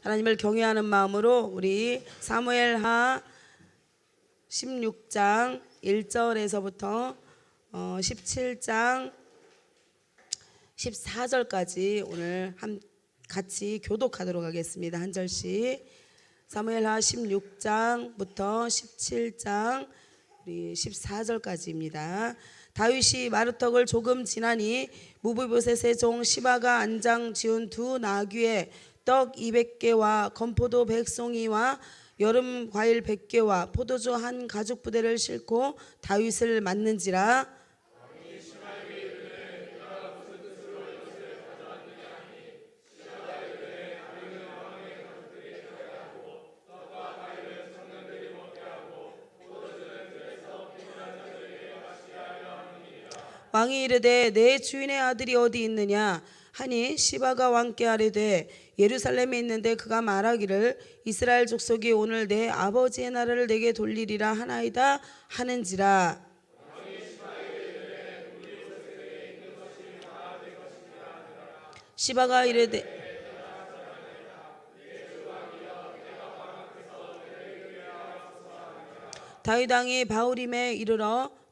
하나님을 경외하는 마음으로 우리 사무엘하 16장 1절에서부터 17장 14절까지 오늘 같이 교독하도록 하겠습니다. 한 절씩. 사무엘하 16장부터 17장 14절까지입니다. 다윗이 마루턱을 조금 지나니 무비보셋의 종 시바가 안장 지은 두 나귀에 떡 200개와 건포도 100송이와 여름 과일 100개와 포도주 한 가죽 부대를 싣고 다윗을 맞는지라. 왕이 이르되 내 주인의 아들이 어디 있느냐 하니 시바가 왕께 아뢰되 예루살렘에 있는데 그가 말하기를 이스라엘 족속이 오늘 내 아버지의 나라를 내게 돌리리라 하나이다 하는지라. 시바가 이르되 다윗 왕이 바후림에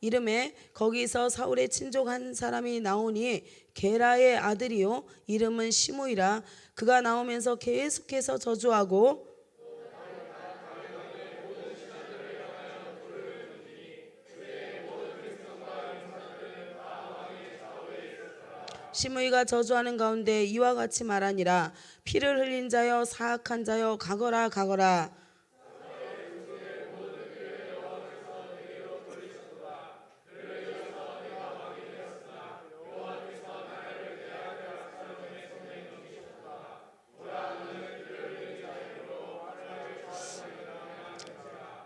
이름에 거기서 사울의 친족 한 사람이 나오니 게라의 아들이요 이름은 시므이라. 그가 나오면서 계속해서 저주하고 시므이가 저주하는 가운데 이와 같이 말하니라. 피를 흘린 자여 사악한 자여 가거라 가거라.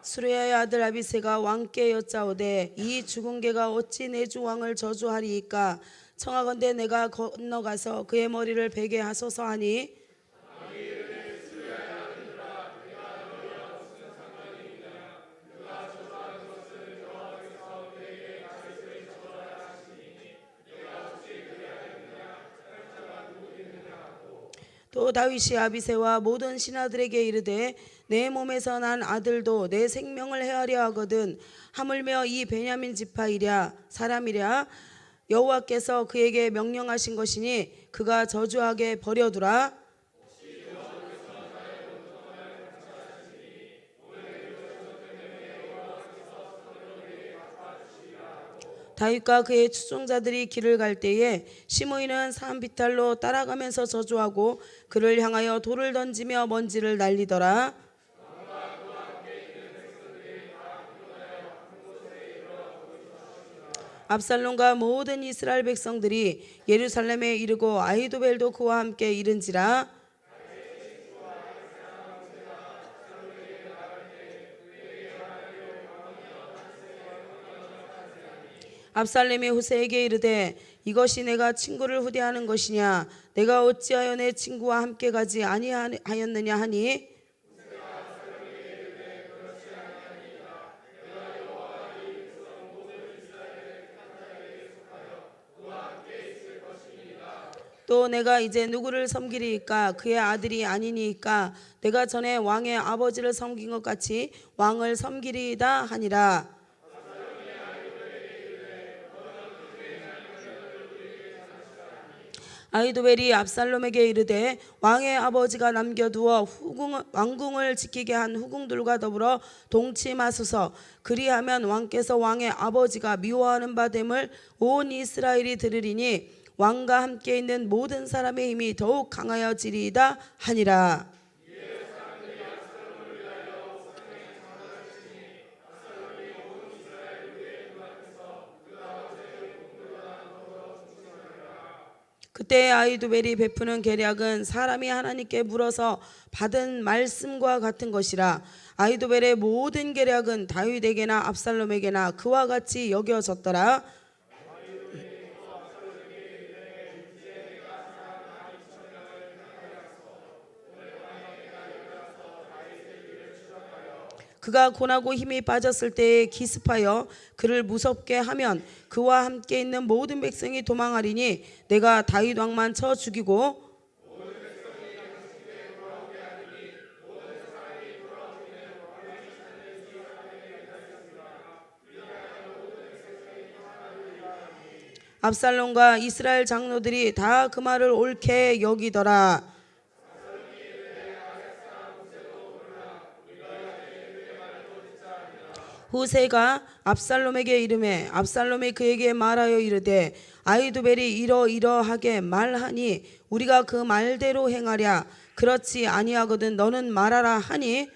수레야의 아들 아비새가 왕께 여짜오되 이 죽은 개가 어찌 내 주 왕을 저주하리이까. 청하건대 내가 건너가서 그의 머리를 베게 하소서 하니 또 다윗이 아비새와 모든 신하들에게 이르되 내 몸에서 난 아들도 내 생명을 해하려 하거든 하물며 이 베냐민 지파이랴 사람이랴 여호와께서 그에게 명령하신 것이니 그가 저주하게 버려두라. 다윗과 그의 추종자들이 길을 갈 때에 시므이는 산비탈로 따라가면서 저주하고 그를 향하여 돌을 던지며 먼지를 날리더라. 압살롬과 모든 이스라엘 백성들이 예루살렘에 이르고 아히도벨도 그와 함께 이른지라. 압살롬이 후세에게 이르되 이것이 내가 친구를 후대하는 것이냐 내가 어찌하여 내 친구와 함께 가지 아니하였느냐 하니 또 내가 이제 누구를 섬기리이까 그의 아들이 아니니이까 내가 전에 왕의 아버지를 섬긴 것 같이 왕을 섬기리이다 하니라. 아히도벨이 압살롬에게 이르되 왕의 아버지가 남겨두어 왕궁을 지키게 한 후궁들과 더불어 동침하소서. 그리하면 왕께서 왕의 아버지가 미워하는 바 됨을 온 이스라엘이 들으리니 왕과 함께 있는 모든 사람의 힘이 더욱 강하여지리이다 하니라. 그때 아히도벨이 베푸는 계략은 사람이 하나님께 물어서 받은 말씀과 같은 것이라. 아히도벨의 모든 계략은 다윗에게나 압살롬에게나 그와 같이 여겨졌더라. 그가 고나고 힘이 빠졌을 때에 기습하여 그를 무섭게 하면 그와 함께 있는 모든 백성이 도망하리니 내가 다윗 왕만 쳐 죽이고 압살롬과 이스라엘 장로들이 다 그 말을 옳게 여기더라. 후세가 압살롬에게 이르매 압살롬이 그에게 말하여 이르되 아히도벨이 이러이러하게 말하니 우리가 그 말대로 행하랴. 그렇지 아니하거든 너는 말하라 하니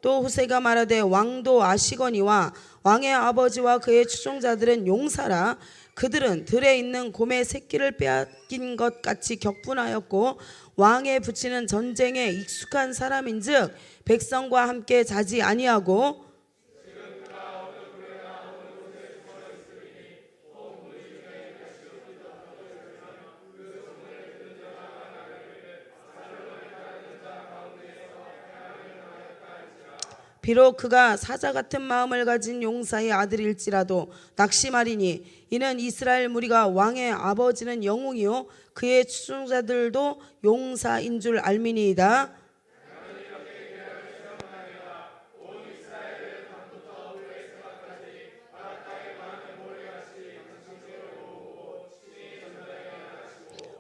또 후세가 말하되 왕도 아시거니와 왕의 아버지와 그의 추종자들은 용사라. 그들은 들에 있는 곰의 새끼를 빼앗긴 것 같이 격분하였고 왕에 붙이는 전쟁에 익숙한 사람인즉 백성과 함께 자지 아니하고 비록 그가 사자 같은 마음을 가진 용사의 아들일지라도 낙심하리니 이는 이스라엘 무리가 왕의 아버지는 영웅이요 그의 추종자들도 용사인 줄 알미니이다.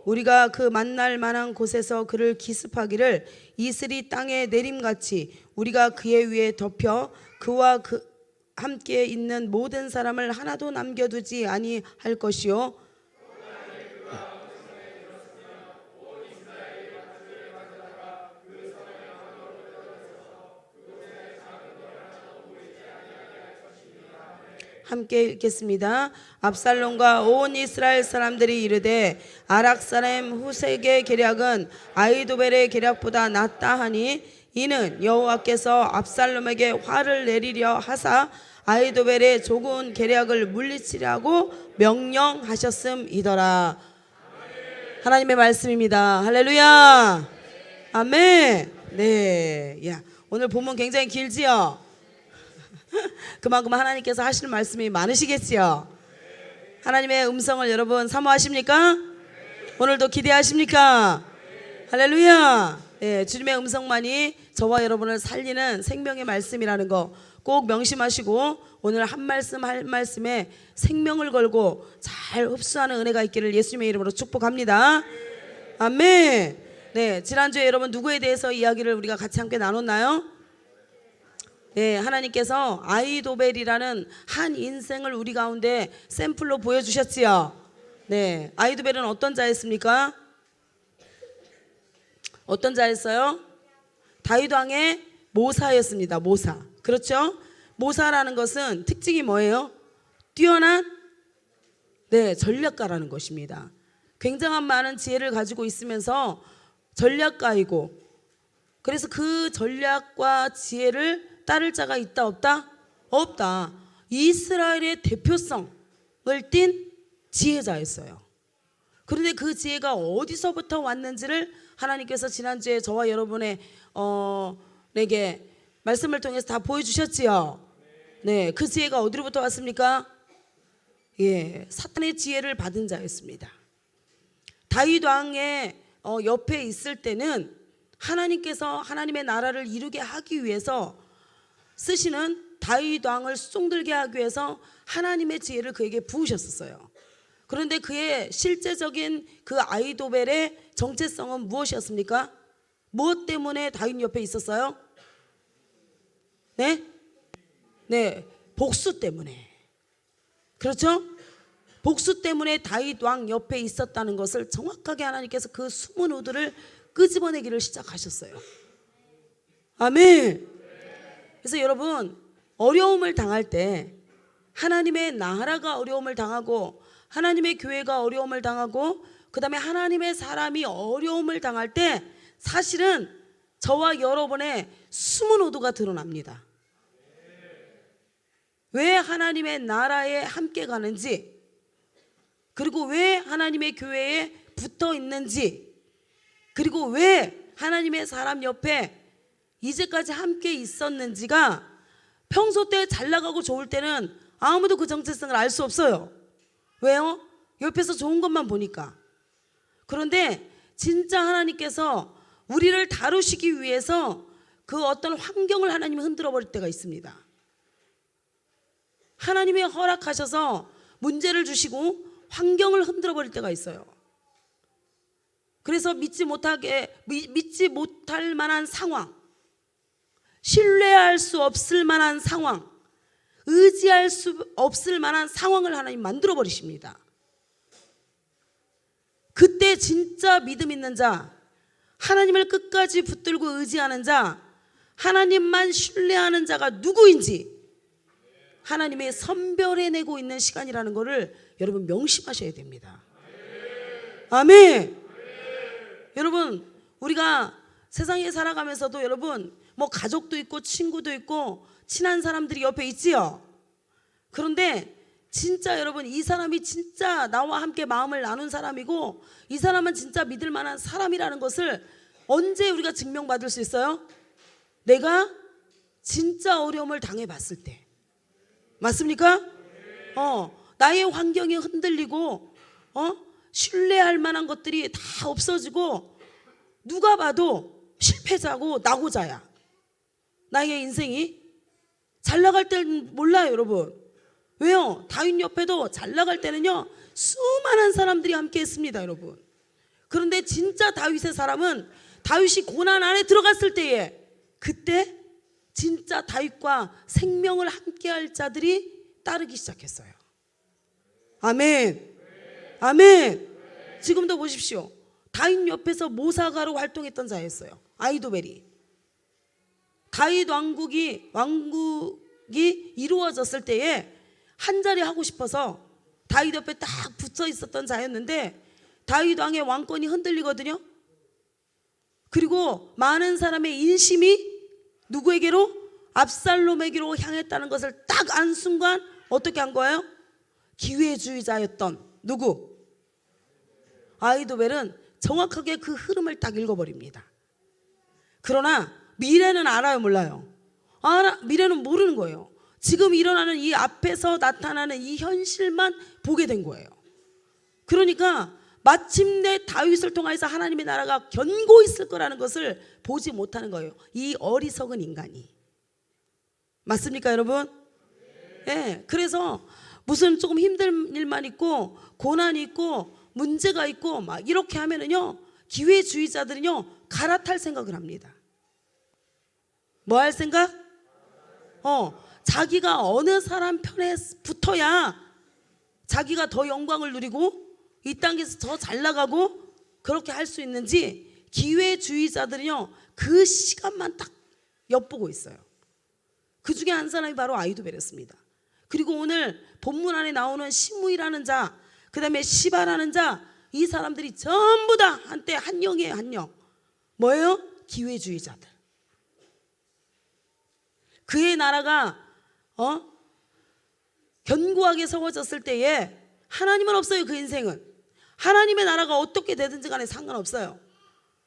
우리가 그 만날 만한 곳에서 그를 기습하기를 이슬이 땅에 내림같이 우리가 그의 위에 덮여 그와 그 함께 있는 모든 사람을 하나도 남겨두지 아니할 것이요 함께 읽겠습니다. 압살롬과 온 이스라엘 사람들이 이르되 아락 사람 후색의 계략은 아히도벨의 계략보다 낫다 하니 이는 여호와께서 압살롬에게 화를 내리려 하사 아히도벨의 조군 계략을 물리치라고 명령하셨음이더라. 하나님의 말씀입니다. 할렐루야. 아멘. 네. 야, 오늘 본문 굉장히 길지요? 그만큼 하나님께서 하시는 말씀이 많으시겠지요? 하나님의 음성을 여러분 사모하십니까? 오늘도 기대하십니까? 할렐루야. 네, 주님의 음성만이 저와 여러분을 살리는 생명의 말씀이라는 거 꼭 명심하시고 오늘 한 말씀 한 말씀에 생명을 걸고 잘 흡수하는 은혜가 있기를 예수님의 이름으로 축복합니다. 아멘. 네, 지난주에 여러분 누구에 대해서 이야기를 우리가 같이 함께 나눴나요? 네, 하나님께서 아히도벨이라는 한 인생을 우리 가운데 샘플로 보여주셨지요. 네, 아히도벨은 어떤 자였습니까? 어떤 자였어요? 다윗 왕의 모사였습니다. 모사. 그렇죠? 모사라는 것은 특징이 뭐예요? 뛰어난 전략가라는 것입니다. 굉장한 많은 지혜를 가지고 있으면서 전략가이고 그래서 그 전략과 지혜를 따를 자가 있다 없다? 없다. 이스라엘의 대표성을 띤 지혜자였어요. 그런데 그 지혜가 어디서부터 왔는지를 하나님께서 지난주에 저와 여러분의 내게 말씀을 통해서 다 보여주셨지요. 네, 그 지혜가 어디로부터 왔습니까? 예, 사탄의 지혜를 받은 자였습니다. 다윗 왕의 옆에 있을 때는 하나님께서 하나님의 나라를 이루게 하기 위해서 쓰시는 다윗 왕을 수종들게 하기 위해서 하나님의 지혜를 그에게 부으셨었어요. 그런데 그의 실제적인 그 아히도벨의 정체성은 무엇이었습니까? 무엇 때문에 다윗 옆에 있었어요? 네, 복수 때문에. 그렇죠? 복수 때문에 다윗 왕 옆에 있었다는 것을 정확하게 하나님께서 그 숨은 우들을 끄집어내기를 시작하셨어요. 아멘. 그래서 여러분 어려움을 당할 때 하나님의 나라가 어려움을 당하고 하나님의 교회가 어려움을 당하고 그 다음에 하나님의 사람이 어려움을 당할 때 사실은 저와 여러분의 숨은 오도가 드러납니다. 왜 하나님의 나라에 함께 가는지 그리고 왜 하나님의 교회에 붙어 있는지 그리고 왜 하나님의 사람 옆에 이제까지 함께 있었는지가 평소 때 잘 나가고 좋을 때는 아무도 그 정체성을 알 수 없어요. 왜요? 옆에서 좋은 것만 보니까. 그런데 진짜 하나님께서 우리를 다루시기 위해서 그 어떤 환경을 하나님이 흔들어 버릴 때가 있습니다. 하나님이 허락하셔서 문제를 주시고 환경을 흔들어 버릴 때가 있어요. 그래서 믿지 못할 만한 상황, 신뢰할 수 없을 만한 상황, 의지할 수 없을 만한 상황을 하나님 만들어 버리십니다. 그때 진짜 믿음 있는 자, 하나님을 끝까지 붙들고 의지하는 자, 하나님만 신뢰하는 자가 누구인지 하나님의 선별해내고 있는 시간이라는 것을 여러분 명심하셔야 됩니다. 아멘. 여러분, 우리가 세상에 살아가면서도 여러분 뭐 가족도 있고 친구도 있고 친한 사람들이 옆에 있지요. 그런데 진짜 여러분, 이 사람이 진짜 나와 함께 마음을 나눈 사람이고 이 사람은 진짜 믿을 만한 사람이라는 것을 언제 우리가 증명받을 수 있어요? 내가 진짜 어려움을 당해봤을 때. 맞습니까? 나의 환경이 흔들리고 신뢰할 만한 것들이 다 없어지고 누가 봐도 실패자고 낙오자야. 나의 인생이 잘 나갈 때는 몰라요, 여러분. 왜요? 다윗 옆에도 잘 나갈 때는요 수많은 사람들이 함께 했습니다, 여러분. 그런데 진짜 다윗의 사람은 다윗이 고난 안에 들어갔을 때에 그때 진짜 다윗과 생명을 함께할 자들이 따르기 시작했어요. 아멘. 아멘. 지금도 보십시오. 다윗 옆에서 모사가로 활동했던 자였어요. 아히도벨이. 다윗 왕국이 이루어졌을 때에 한 자리 하고 싶어서 다윗 옆에 딱 붙어 있었던 자였는데 다윗 왕의 왕권이 흔들리거든요. 그리고 많은 사람의 인심이 누구에게로? 압살롬에게로 향했다는 것을 딱 안 순간 어떻게 한 거예요? 기회주의자였던 누구? 아히도벨은 정확하게 그 흐름을 딱 읽어버립니다. 그러나 미래는 알아요, 몰라요? 미래는 모르는 거예요. 지금 일어나는 이 앞에서 나타나는 이 현실만 보게 된 거예요. 그러니까 마침내 다윗을 통해서 하나님의 나라가 견고 있을 거라는 것을 보지 못하는 거예요. 이 어리석은 인간이. 맞습니까, 여러분? 네, 그래서 무슨 조금 힘든 일만 있고 고난이 있고 문제가 있고 막 이렇게 하면은요 기회주의자들은요 갈아탈 생각을 합니다. 뭐 할 생각? 자기가 어느 사람 편에 붙어야 자기가 더 영광을 누리고 이 땅에서 더 잘 나가고 그렇게 할 수 있는지 기회주의자들은요 그 시간만 딱 엿보고 있어요. 그 중에 한 사람이 바로 아히도벨이었습니다. 그리고 오늘 본문 안에 나오는 시므이라는 자, 그 다음에 시바라는 자, 이 사람들이 전부 다 한때 한 영이에요. 한 영. 뭐예요? 기회주의자들. 그의 나라가 견고하게 세워졌을 때에 하나님은 없어요. 그 인생은 하나님의 나라가 어떻게 되든지 간에 상관없어요.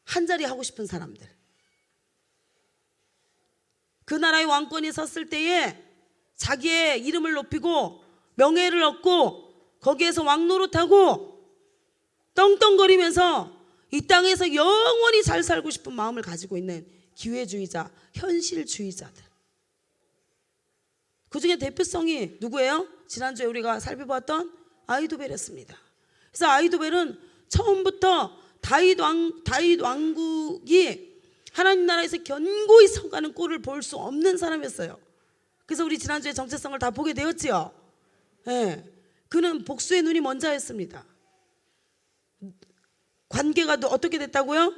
한 자리 하고 싶은 사람들. 그 나라의 왕권이 섰을 때에 자기의 이름을 높이고 명예를 얻고 거기에서 왕노릇하고 떵떵거리면서 이 땅에서 영원히 잘 살고 싶은 마음을 가지고 있는 기회주의자, 현실주의자들. 그 중에 대표성이 누구예요? 지난주에 우리가 살펴봤던 아히도벨이었습니다. 그래서 아히도벨은 처음부터 다윗 왕국이 하나님 나라에서 견고히 서가는 꼴을 볼 수 없는 사람이었어요. 그래서 우리 지난주에 정체성을 다 보게 되었지요. 네. 그는 복수의 눈이 먼저였습니다. 관계가 어떻게 됐다고요?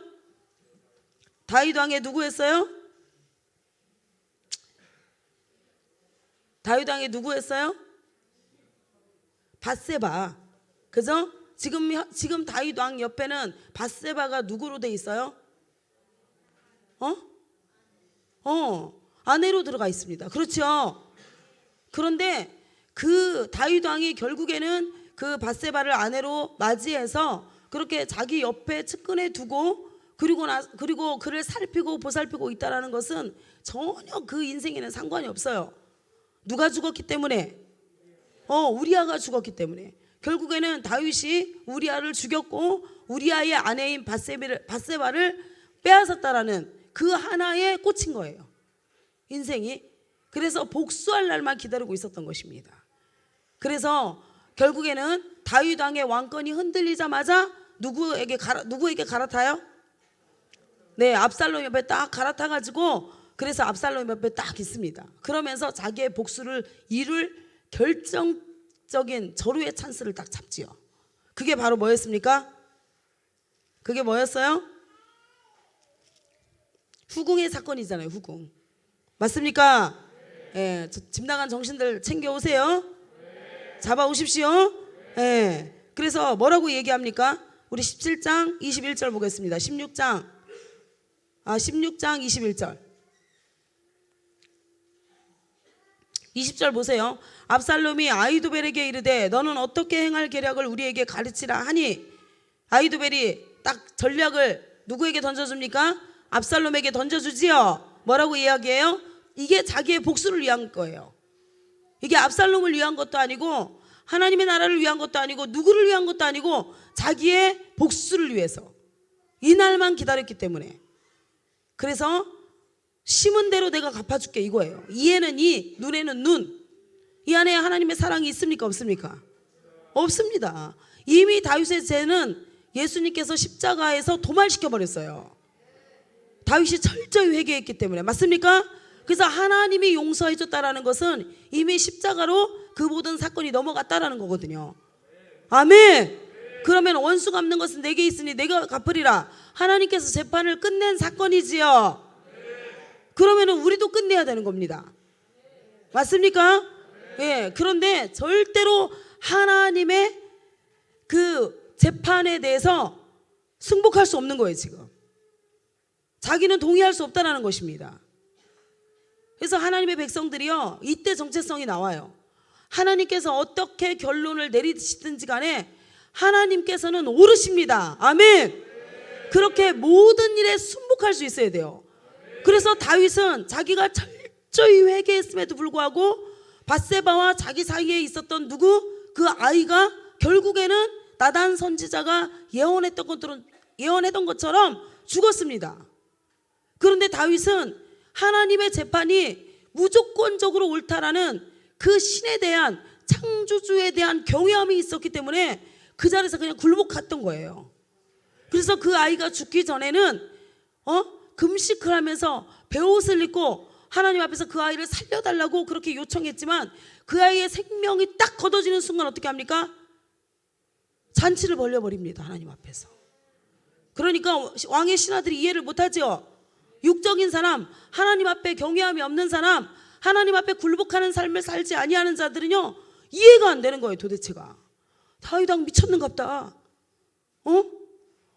다윗 왕의 누구였어요? 다윗 왕의 누구였어요? 밧세바. 그죠? 지금 다윗 왕 옆에는 밧세바가 누구로 돼 있어요? 아내로 들어가 있습니다. 그렇죠? 그런데 그 다윗 왕이 결국에는 그 밧세바를 아내로 맞이해서 그렇게 자기 옆에 측근에 두고 그리고 그를 살피고 보살피고 있다라는 것은 전혀 그 인생에는 상관이 없어요. 누가 죽었기 때문에? 우리아가 죽었기 때문에. 결국에는 다윗이 우리아를 죽였고 우리아의 아내인 밧세바를 빼앗았다라는 그 하나에 꽂힌 거예요, 인생이. 그래서 복수할 날만 기다리고 있었던 것입니다. 그래서 결국에는 다윗 왕의 왕권이 흔들리자마자 누구에게 갈아타요? 네, 압살롬 옆에 딱 갈아타가지고, 그래서 압살롬 옆에 딱 있습니다. 그러면서 자기의 복수를 이룰 결정적인 절호의 찬스를 딱 잡지요. 그게 바로 뭐였습니까? 그게 뭐였어요? 후궁의 사건이잖아요. 후궁. 맞습니까? 예, 집 나간 정신들 챙겨오세요. 잡아오십시오. 예. 그래서 뭐라고 얘기합니까? 우리 17장 21절 보겠습니다. 16장 21절 20절 보세요. 압살롬이 아히도벨에게 이르되 너는 어떻게 행할 계략을 우리에게 가르치라 하니, 아히도벨이 딱 전략을 누구에게 던져줍니까? 압살롬에게 던져주지요. 뭐라고 이야기해요? 이게 자기의 복수를 위한 거예요. 이게 압살롬을 위한 것도 아니고 하나님의 나라를 위한 것도 아니고 누구를 위한 것도 아니고 자기의 복수를 위해서, 이날만 기다렸기 때문에. 그래서 심은 대로 내가 갚아줄게 이거예요. 이에는 이, 눈에는 눈. 이 안에 하나님의 사랑이 있습니까? 없습니까? 없습니다. 이미 다윗의 죄는 예수님께서 십자가에서 도말시켜버렸어요. 다윗이 철저히 회개했기 때문에. 맞습니까? 그래서 하나님이 용서해줬다라는 것은 이미 십자가로 그 모든 사건이 넘어갔다라는 거거든요. 아멘. 그러면 원수 갚는 것은 내게 있으니 내가 갚으리라. 하나님께서 재판을 끝낸 사건이지요. 그러면 우리도 끝내야 되는 겁니다. 맞습니까? 예. 그런데 절대로 하나님의 그 재판에 대해서 승복할 수 없는 거예요, 지금. 자기는 동의할 수 없다라는 것입니다. 그래서 하나님의 백성들이요, 이때 정체성이 나와요. 하나님께서 어떻게 결론을 내리시든지 간에 하나님께서는 오르십니다. 아멘. 그렇게 모든 일에 순복할 수 있어야 돼요. 그래서 다윗은 자기가 철저히 회개했음에도 불구하고 밧세바와 자기 사이에 있었던 그 아이가 결국에는 나단 선지자가 예언했던 것처럼 죽었습니다. 그런데 다윗은 하나님의 재판이 무조건적으로 옳다라는 그 신에 대한, 창조주에 대한 경외함이 있었기 때문에 그 자리에서 그냥 굴복했던 거예요. 그래서 그 아이가 죽기 전에는 금식을 하면서 베옷을 입고 하나님 앞에서 그 아이를 살려달라고 그렇게 요청했지만 그 아이의 생명이 딱 걷어지는 순간 어떻게 합니까? 잔치를 벌려버립니다. 하나님 앞에서. 그러니까 왕의 신하들이 이해를 못하죠. 육적인 사람, 하나님 앞에 경외함이 없는 사람, 하나님 앞에 굴복하는 삶을 살지 아니하는 자들은요, 이해가 안 되는 거예요. 도대체가 다윗 왕 미쳤는갑다.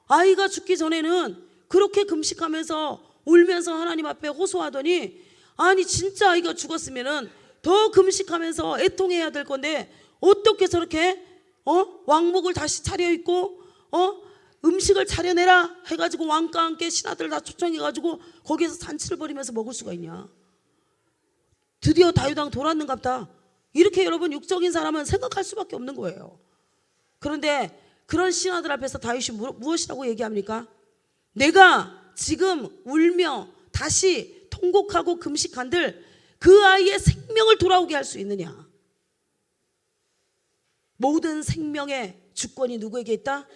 아이가 죽기 전에는 그렇게 금식하면서 울면서 하나님 앞에 호소하더니, 아니 진짜 아이가 죽었으면은 더 금식하면서 애통해야 될 건데 어떻게 저렇게 왕복을 다시 차려입고 음식을 차려내라 해가지고 왕과 함께 신하들 다 초청해가지고 거기에서 잔치를 벌이면서 먹을 수가 있냐. 드디어 다윗 왕 돌았는갑다. 이렇게 여러분 육적인 사람은 생각할 수밖에 없는 거예요. 그런데 그런 신하들 앞에서 다윗이 무엇이라고 얘기합니까? 내가 지금 울며 다시 통곡하고 금식한들 그 아이의 생명을 돌아오게 할 수 있느냐. 모든 생명의 주권이 누구에게 있다?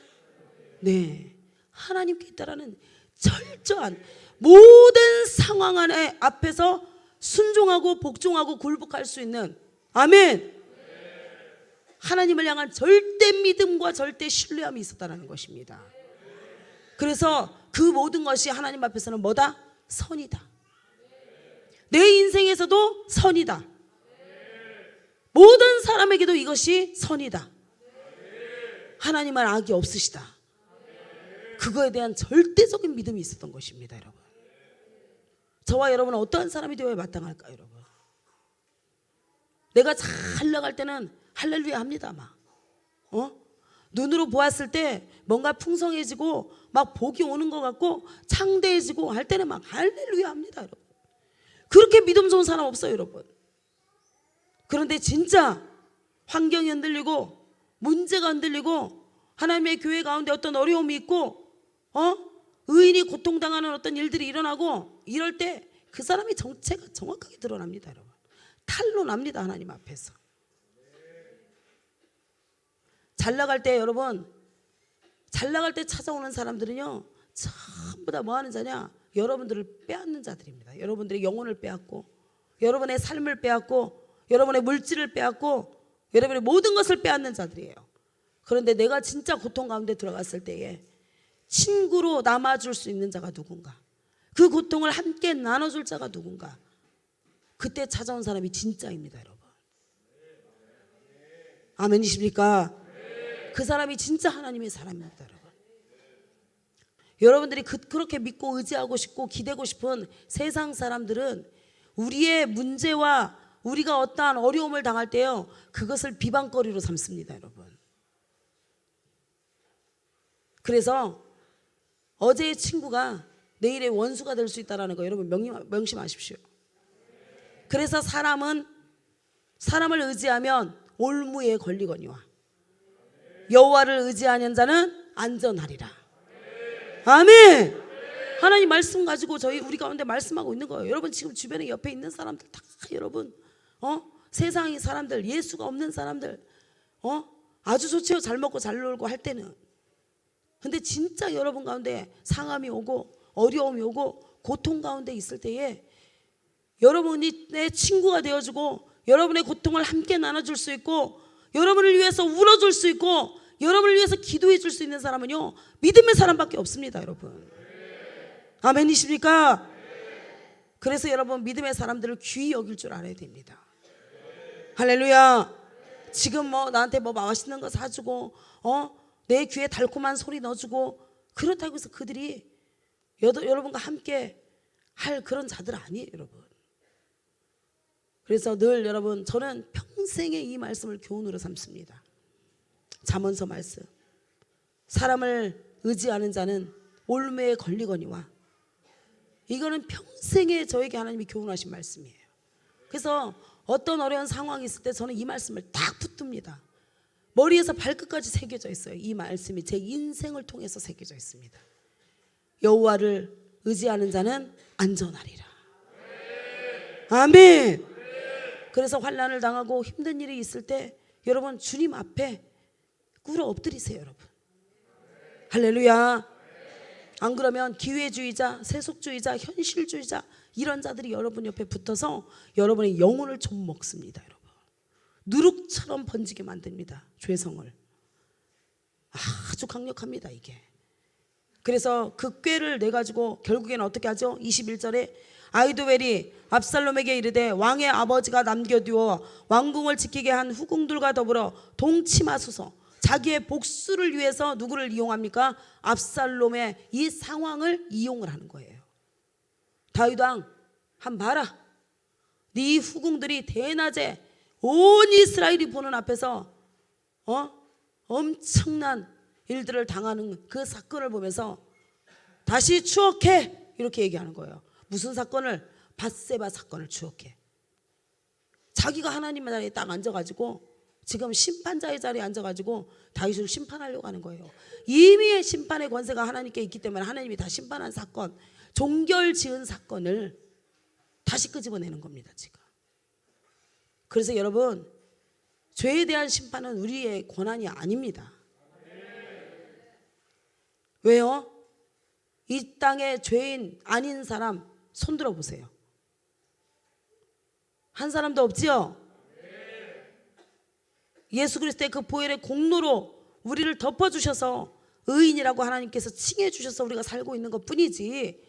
네, 하나님께 있다라는 철저한, 모든 상황 앞에서 순종하고 복종하고 굴복할 수 있는, 아멘, 하나님을 향한 절대 믿음과 절대 신뢰함이 있었다는 것입니다. 그래서 그 모든 것이 하나님 앞에서는 뭐다? 선이다. 내 인생에서도 선이다. 모든 사람에게도 이것이 선이다. 하나님은 악이 없으시다. 그거에 대한 절대적인 믿음이 있었던 것입니다. 여러분, 저와 여러분은 어떠한 사람이 되어야 마땅할까요? 여러분, 내가 잘 나갈 때는 할렐루야 합니다. 막 눈으로 보았을 때 뭔가 풍성해지고 막 복이 오는 것 같고 창대해지고 할 때는 막 할렐루야 합니다. 여러분, 그렇게 믿음 좋은 사람 없어요. 여러분. 그런데 진짜 환경이 흔들리고 문제가 흔들리고 하나님의 교회 가운데 어떤 어려움이 있고 의인이 고통당하는 어떤 일들이 일어나고 이럴 때 그 사람의 정체가 정확하게 드러납니다. 여러분, 탄로 납니다. 하나님 앞에서. 잘 나갈 때 여러분, 잘 나갈 때 찾아오는 사람들은요 전부 다 뭐 하는 자냐? 여러분들을 빼앗는 자들입니다. 여러분들의 영혼을 빼앗고, 여러분의 삶을 빼앗고, 여러분의 물질을 빼앗고, 여러분의 모든 것을 빼앗는 자들이에요. 그런데 내가 진짜 고통 가운데 들어갔을 때에 친구로 남아줄 수 있는 자가 누군가, 그 고통을 함께 나눠줄 자가 누군가, 그때 찾아온 사람이 진짜입니다. 여러분, 아멘이십니까? 그 사람이 진짜 하나님의 사람입니다. 여러분, 여러분들이 그렇게 믿고 의지하고 싶고 기대고 싶은 세상 사람들은 우리의 문제와 우리가 어떠한 어려움을 당할 때요 그것을 비방거리로 삼습니다. 여러분, 그래서 어제의 친구가 내일의 원수가 될 수 있다는 거 여러분 명심하십시오. 그래서 사람은 사람을 의지하면 올무에 걸리거니와 여호와를 의지하는 자는 안전하리라. 아멘. 하나님 말씀 가지고 우리 가운데 말씀하고 있는 거예요. 여러분 지금 주변에 옆에 있는 사람들 다 여러분 세상의 사람들, 예수가 없는 사람들 아주 좋지요. 잘 먹고 잘 놀고 할 때는. 근데 진짜 여러분 가운데 상함이 오고 어려움이 오고 고통 가운데 있을 때에 여러분이 내 친구가 되어주고 여러분의 고통을 함께 나눠줄 수 있고 여러분을 위해서 울어줄 수 있고 여러분을 위해서 기도해 줄 수 있는 사람은요 믿음의 사람밖에 없습니다. 여러분, 아멘이십니까? 그래서 여러분 믿음의 사람들을 귀히 여길 줄 알아야 됩니다. 할렐루야. 지금 뭐 나한테 뭐 맛있는 거 사주고 내 귀에 달콤한 소리 넣어주고 그렇다고 해서 그들이 여러분과 함께 할 그런 자들 아니에요. 여러분, 그래서 늘 여러분 저는 평생에 이 말씀을 교훈으로 삼습니다. 잠언서 말씀, 사람을 의지하는 자는 올무에 걸리거니와. 이거는 평생에 저에게 하나님이 교훈하신 말씀이에요. 그래서 어떤 어려운 상황이 있을 때 저는 이 말씀을 딱 붙듭니다. 머리에서 발끝까지 새겨져 있어요. 이 말씀이 제 인생을 통해서 새겨져 있습니다. 여호와를 의지하는 자는 안전하리라. 아멘. 그래서 환난을 당하고 힘든 일이 있을 때 여러분 주님 앞에 꿇어 엎드리세요. 여러분, 할렐루야. 안 그러면 기회주의자, 세속주의자, 현실주의자 이런 자들이 여러분 옆에 붙어서 여러분의 영혼을 좀 먹습니다. 여러분, 누룩처럼 번지게 만듭니다. 죄성을. 아주 강력합니다 이게. 그래서 그 꾀를 내가지고 결국에는 어떻게 하죠? 21절에 아히도벨이 압살롬에게 이르되 왕의 아버지가 남겨두어 왕궁을 지키게 한 후궁들과 더불어 동침하소서. 자기의 복수를 위해서 누구를 이용합니까? 압살롬의 이 상황을 이용을 하는 거예요. 다윗 왕, 한 봐라. 네 후궁들이 대낮에 온 이스라엘이 보는 앞에서 엄청난 일들을 당하는 그 사건을 보면서 다시 추억해, 이렇게 얘기하는 거예요. 무슨 사건을? 밧세바 사건을 추억해. 자기가 하나님의 자리에 딱 앉아가지고 지금 심판자의 자리에 앉아가지고 다윗을 심판하려고 하는 거예요. 이미 심판의 권세가 하나님께 있기 때문에 하나님이 다 심판한 사건, 종결 지은 사건을 다시 끄집어내는 겁니다 지금. 그래서 여러분, 죄에 대한 심판은 우리의 권한이 아닙니다. 왜요? 이 땅에 죄인 아닌 사람 손들어 보세요. 한 사람도 없지요? 예수 그리스도의 그 보혈의 공로로 우리를 덮어주셔서 의인이라고 하나님께서 칭해주셔서 우리가 살고 있는 것 뿐이지,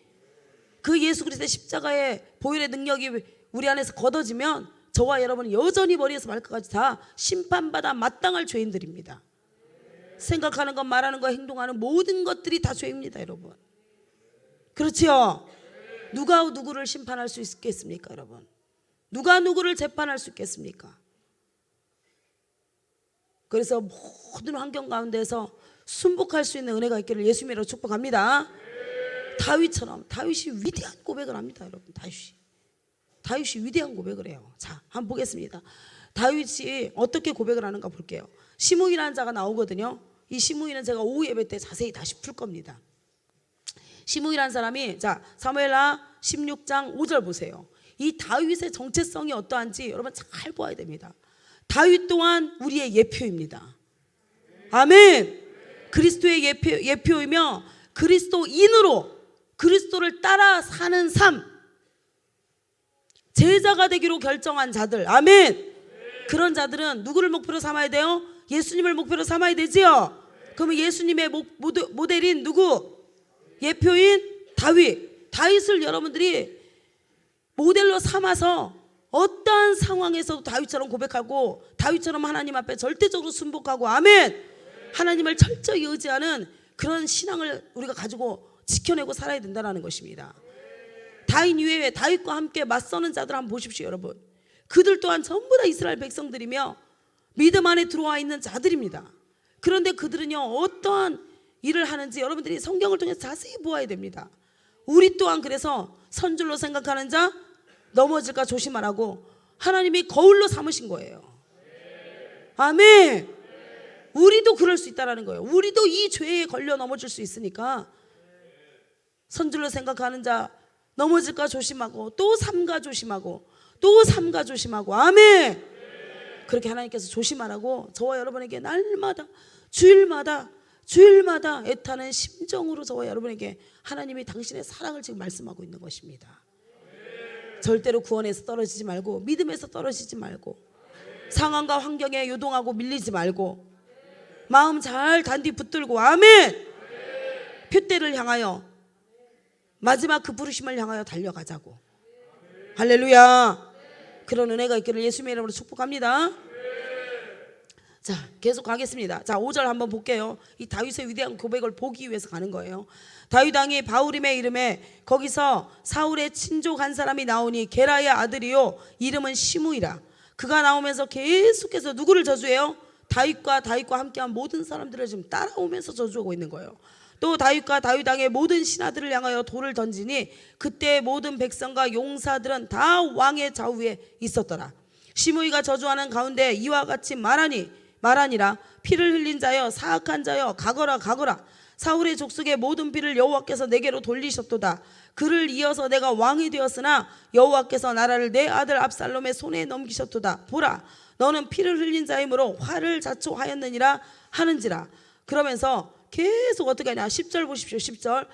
그 예수 그리스도의 십자가의 보혈의 능력이 우리 안에서 걷어지면 저와 여러분은 여전히 머리에서 발끝까지 다 심판받아 마땅할 죄인들입니다. 생각하는 것, 말하는 것, 행동하는 모든 것들이 다 죄입니다 여러분. 그렇지요? 누가 누구를 심판할 수 있겠습니까 여러분? 누가 누구를 재판할 수 있겠습니까? 그래서 모든 환경 가운데서 순복할 수 있는 은혜가 있기를 예수님으로 축복합니다. 다윗처럼, 다윗이 위대한 고백을 합니다 여러분. 다윗이 위대한 고백을 해요. 자, 한번 보겠습니다. 다윗이 어떻게 고백을 하는가 볼게요. 시므이라는 자가 나오거든요. 이 시므이는 제가 오후 예배 때 자세히 다시 풀 겁니다. 시므이라는 사람이, 자, 사무엘하 16장 5절 보세요. 이 다윗의 정체성이 어떠한지 여러분 잘 보아야 됩니다. 다윗 또한 우리의 예표입니다. 아멘. 그리스도의 예표이며 그리스도인으로 그리스도를 따라 사는 삶, 제자가 되기로 결정한 자들, 아멘. 그런 자들은 누구를 목표로 삼아야 돼요? 예수님을 목표로 삼아야 되지요. 그러면 예수님의 모델인 누구? 예표인 다윗. 다윗을 여러분들이 모델로 삼아서 어떠한 상황에서도 다윗처럼 고백하고 다윗처럼 하나님 앞에 절대적으로 순복하고, 아멘. 하나님을 철저히 의지하는 그런 신앙을 우리가 가지고 지켜내고 살아야 된다는 것입니다. 다윗 이외에 다윗과 함께 맞서는 자들 한번 보십시오, 여러분. 그들 또한 전부 다 이스라엘 백성들이며 믿음 안에 들어와 있는 자들입니다. 그런데 그들은요, 어떠한 일을 하는지 여러분들이 성경을 통해서 자세히 보아야 됩니다. 우리 또한 그래서 선줄로 생각하는 자 넘어질까 조심하라고 하나님이 거울로 삼으신 거예요. 아멘. 우리도 그럴 수 있다는 거예요. 우리도 이 죄에 걸려 넘어질 수 있으니까 선줄로 생각하는 자 넘어질까 조심하고 또 삼가 조심하고 또 삼가 조심하고, 아멘. 그렇게 하나님께서 조심하라고 저와 여러분에게 날마다 주일마다 애타는 심정으로 저와 여러분에게 하나님이 당신의 사랑을 지금 말씀하고 있는 것입니다. 절대로 구원에서 떨어지지 말고 믿음에서 떨어지지 말고 상황과 환경에 요동하고 밀리지 말고 마음 잘 단디 붙들고, 아멘. 표대를 향하여 마지막 그 부르심을 향하여 달려가자고. 할렐루야. 그런 은혜가 있기를 예수님의 이름으로 축복합니다. 자, 계속 가겠습니다. 자, 5절 한번 볼게요. 이 다윗의 위대한 고백을 보기 위해서 가는 거예요. 다윗 왕이 바울임의 이름에 거기서 사울의 친족 한 사람이 나오니 게라의 아들이요 이름은 시므이라. 그가 나오면서 계속해서 누구를 저주해요? 다윗과 함께한 모든 사람들을 지금 따라오면서 저주하고 있는 거예요. 또 다윗과 다윗 왕의 모든 신하들을 향하여 돌을 던지니 그때 모든 백성과 용사들은 다 왕의 좌우에 있었더라. 시므이가 저주하는 가운데 이와 같이 말하니라. 피를 흘린 자여 사악한 자여 가거라. 사울의 족속의 모든 피를 여호와께서 내게로 돌리셨도다. 그를 이어서 내가 왕이 되었으나 여호와께서 나라를 내 아들 압살롬의 손에 넘기셨도다. 보라, 너는 피를 흘린 자이므로 화를 자초하였느니라 하는지라. 그러면서 계속 어떻게 하냐, 10절 보십시오. 10절.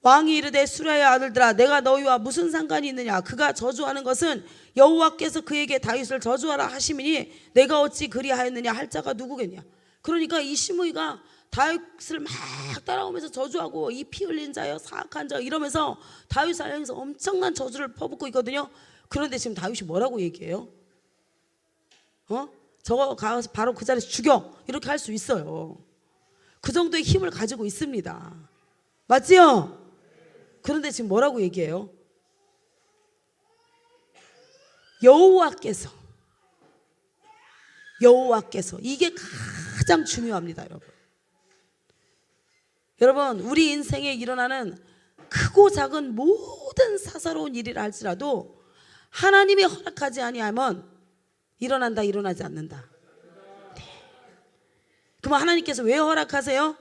왕이 이르되 수라의 아들들아, 내가 너희와 무슨 상관이 있느냐? 그가 저주하는 것은 여호와께서 그에게 다윗을 저주하라 하심이니 내가 어찌 그리하였느냐 할 자가 누구겠냐? 그러니까 이 시므이가 다윗을 막 따라오면서 저주하고 이 피 흘린 자여 사악한 자 이러면서 다윗을 향해서 엄청난 저주를 퍼붓고 있거든요. 그런데 지금 다윗이 뭐라고 얘기해요? 저거 가서 바로 그 자리에서 죽여, 이렇게 할 수 있어요. 그 정도의 힘을 가지고 있습니다. 맞지요? 그런데 지금 뭐라고 얘기해요? 여호와께서 이게 가장 중요합니다, 여러분. 여러분, 우리 인생에 일어나는 크고 작은 모든 사사로운 일이라 할지라도 하나님이 허락하지 아니하면 일어난다, 일어나지 않는다. 네. 그럼 하나님께서 왜 허락하세요?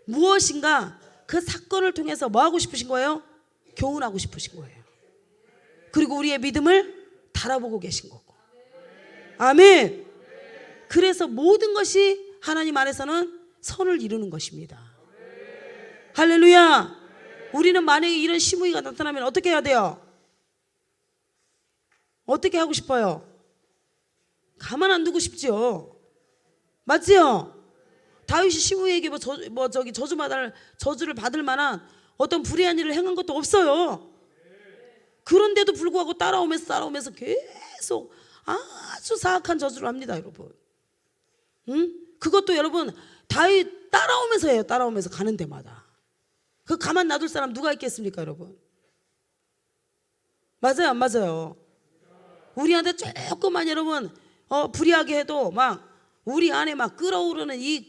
무엇인가 그 사건을 통해서 뭐 하고 싶으신 거예요? 교훈하고 싶으신 거예요. 그리고 우리의 믿음을 달아보고 계신 거고. 아멘. 그래서 모든 것이 하나님 안에서는 선을 이루는 것입니다. 할렐루야. 우리는 만약에 이런 시므이가 나타나면 어떻게 해야 돼요? 어떻게 하고 싶어요? 가만 안 두고 싶지요. 맞지요? 다윗이 시므이에게 저주를 받을 만한 어떤 불의한 일을 행한 것도 없어요. 그런데도 불구하고 따라오면서 계속 아주 사악한 저주를 합니다, 여러분. 그것도 여러분 다윗 따라오면서 해요. 따라오면서 가는 데마다. 그 가만 놔둘 사람 누가 있겠습니까, 여러분? 맞아요, 안 맞아요? 우리한테 조금만 여러분 불의하게 해도 막 우리 안에 막 끓어오르는 이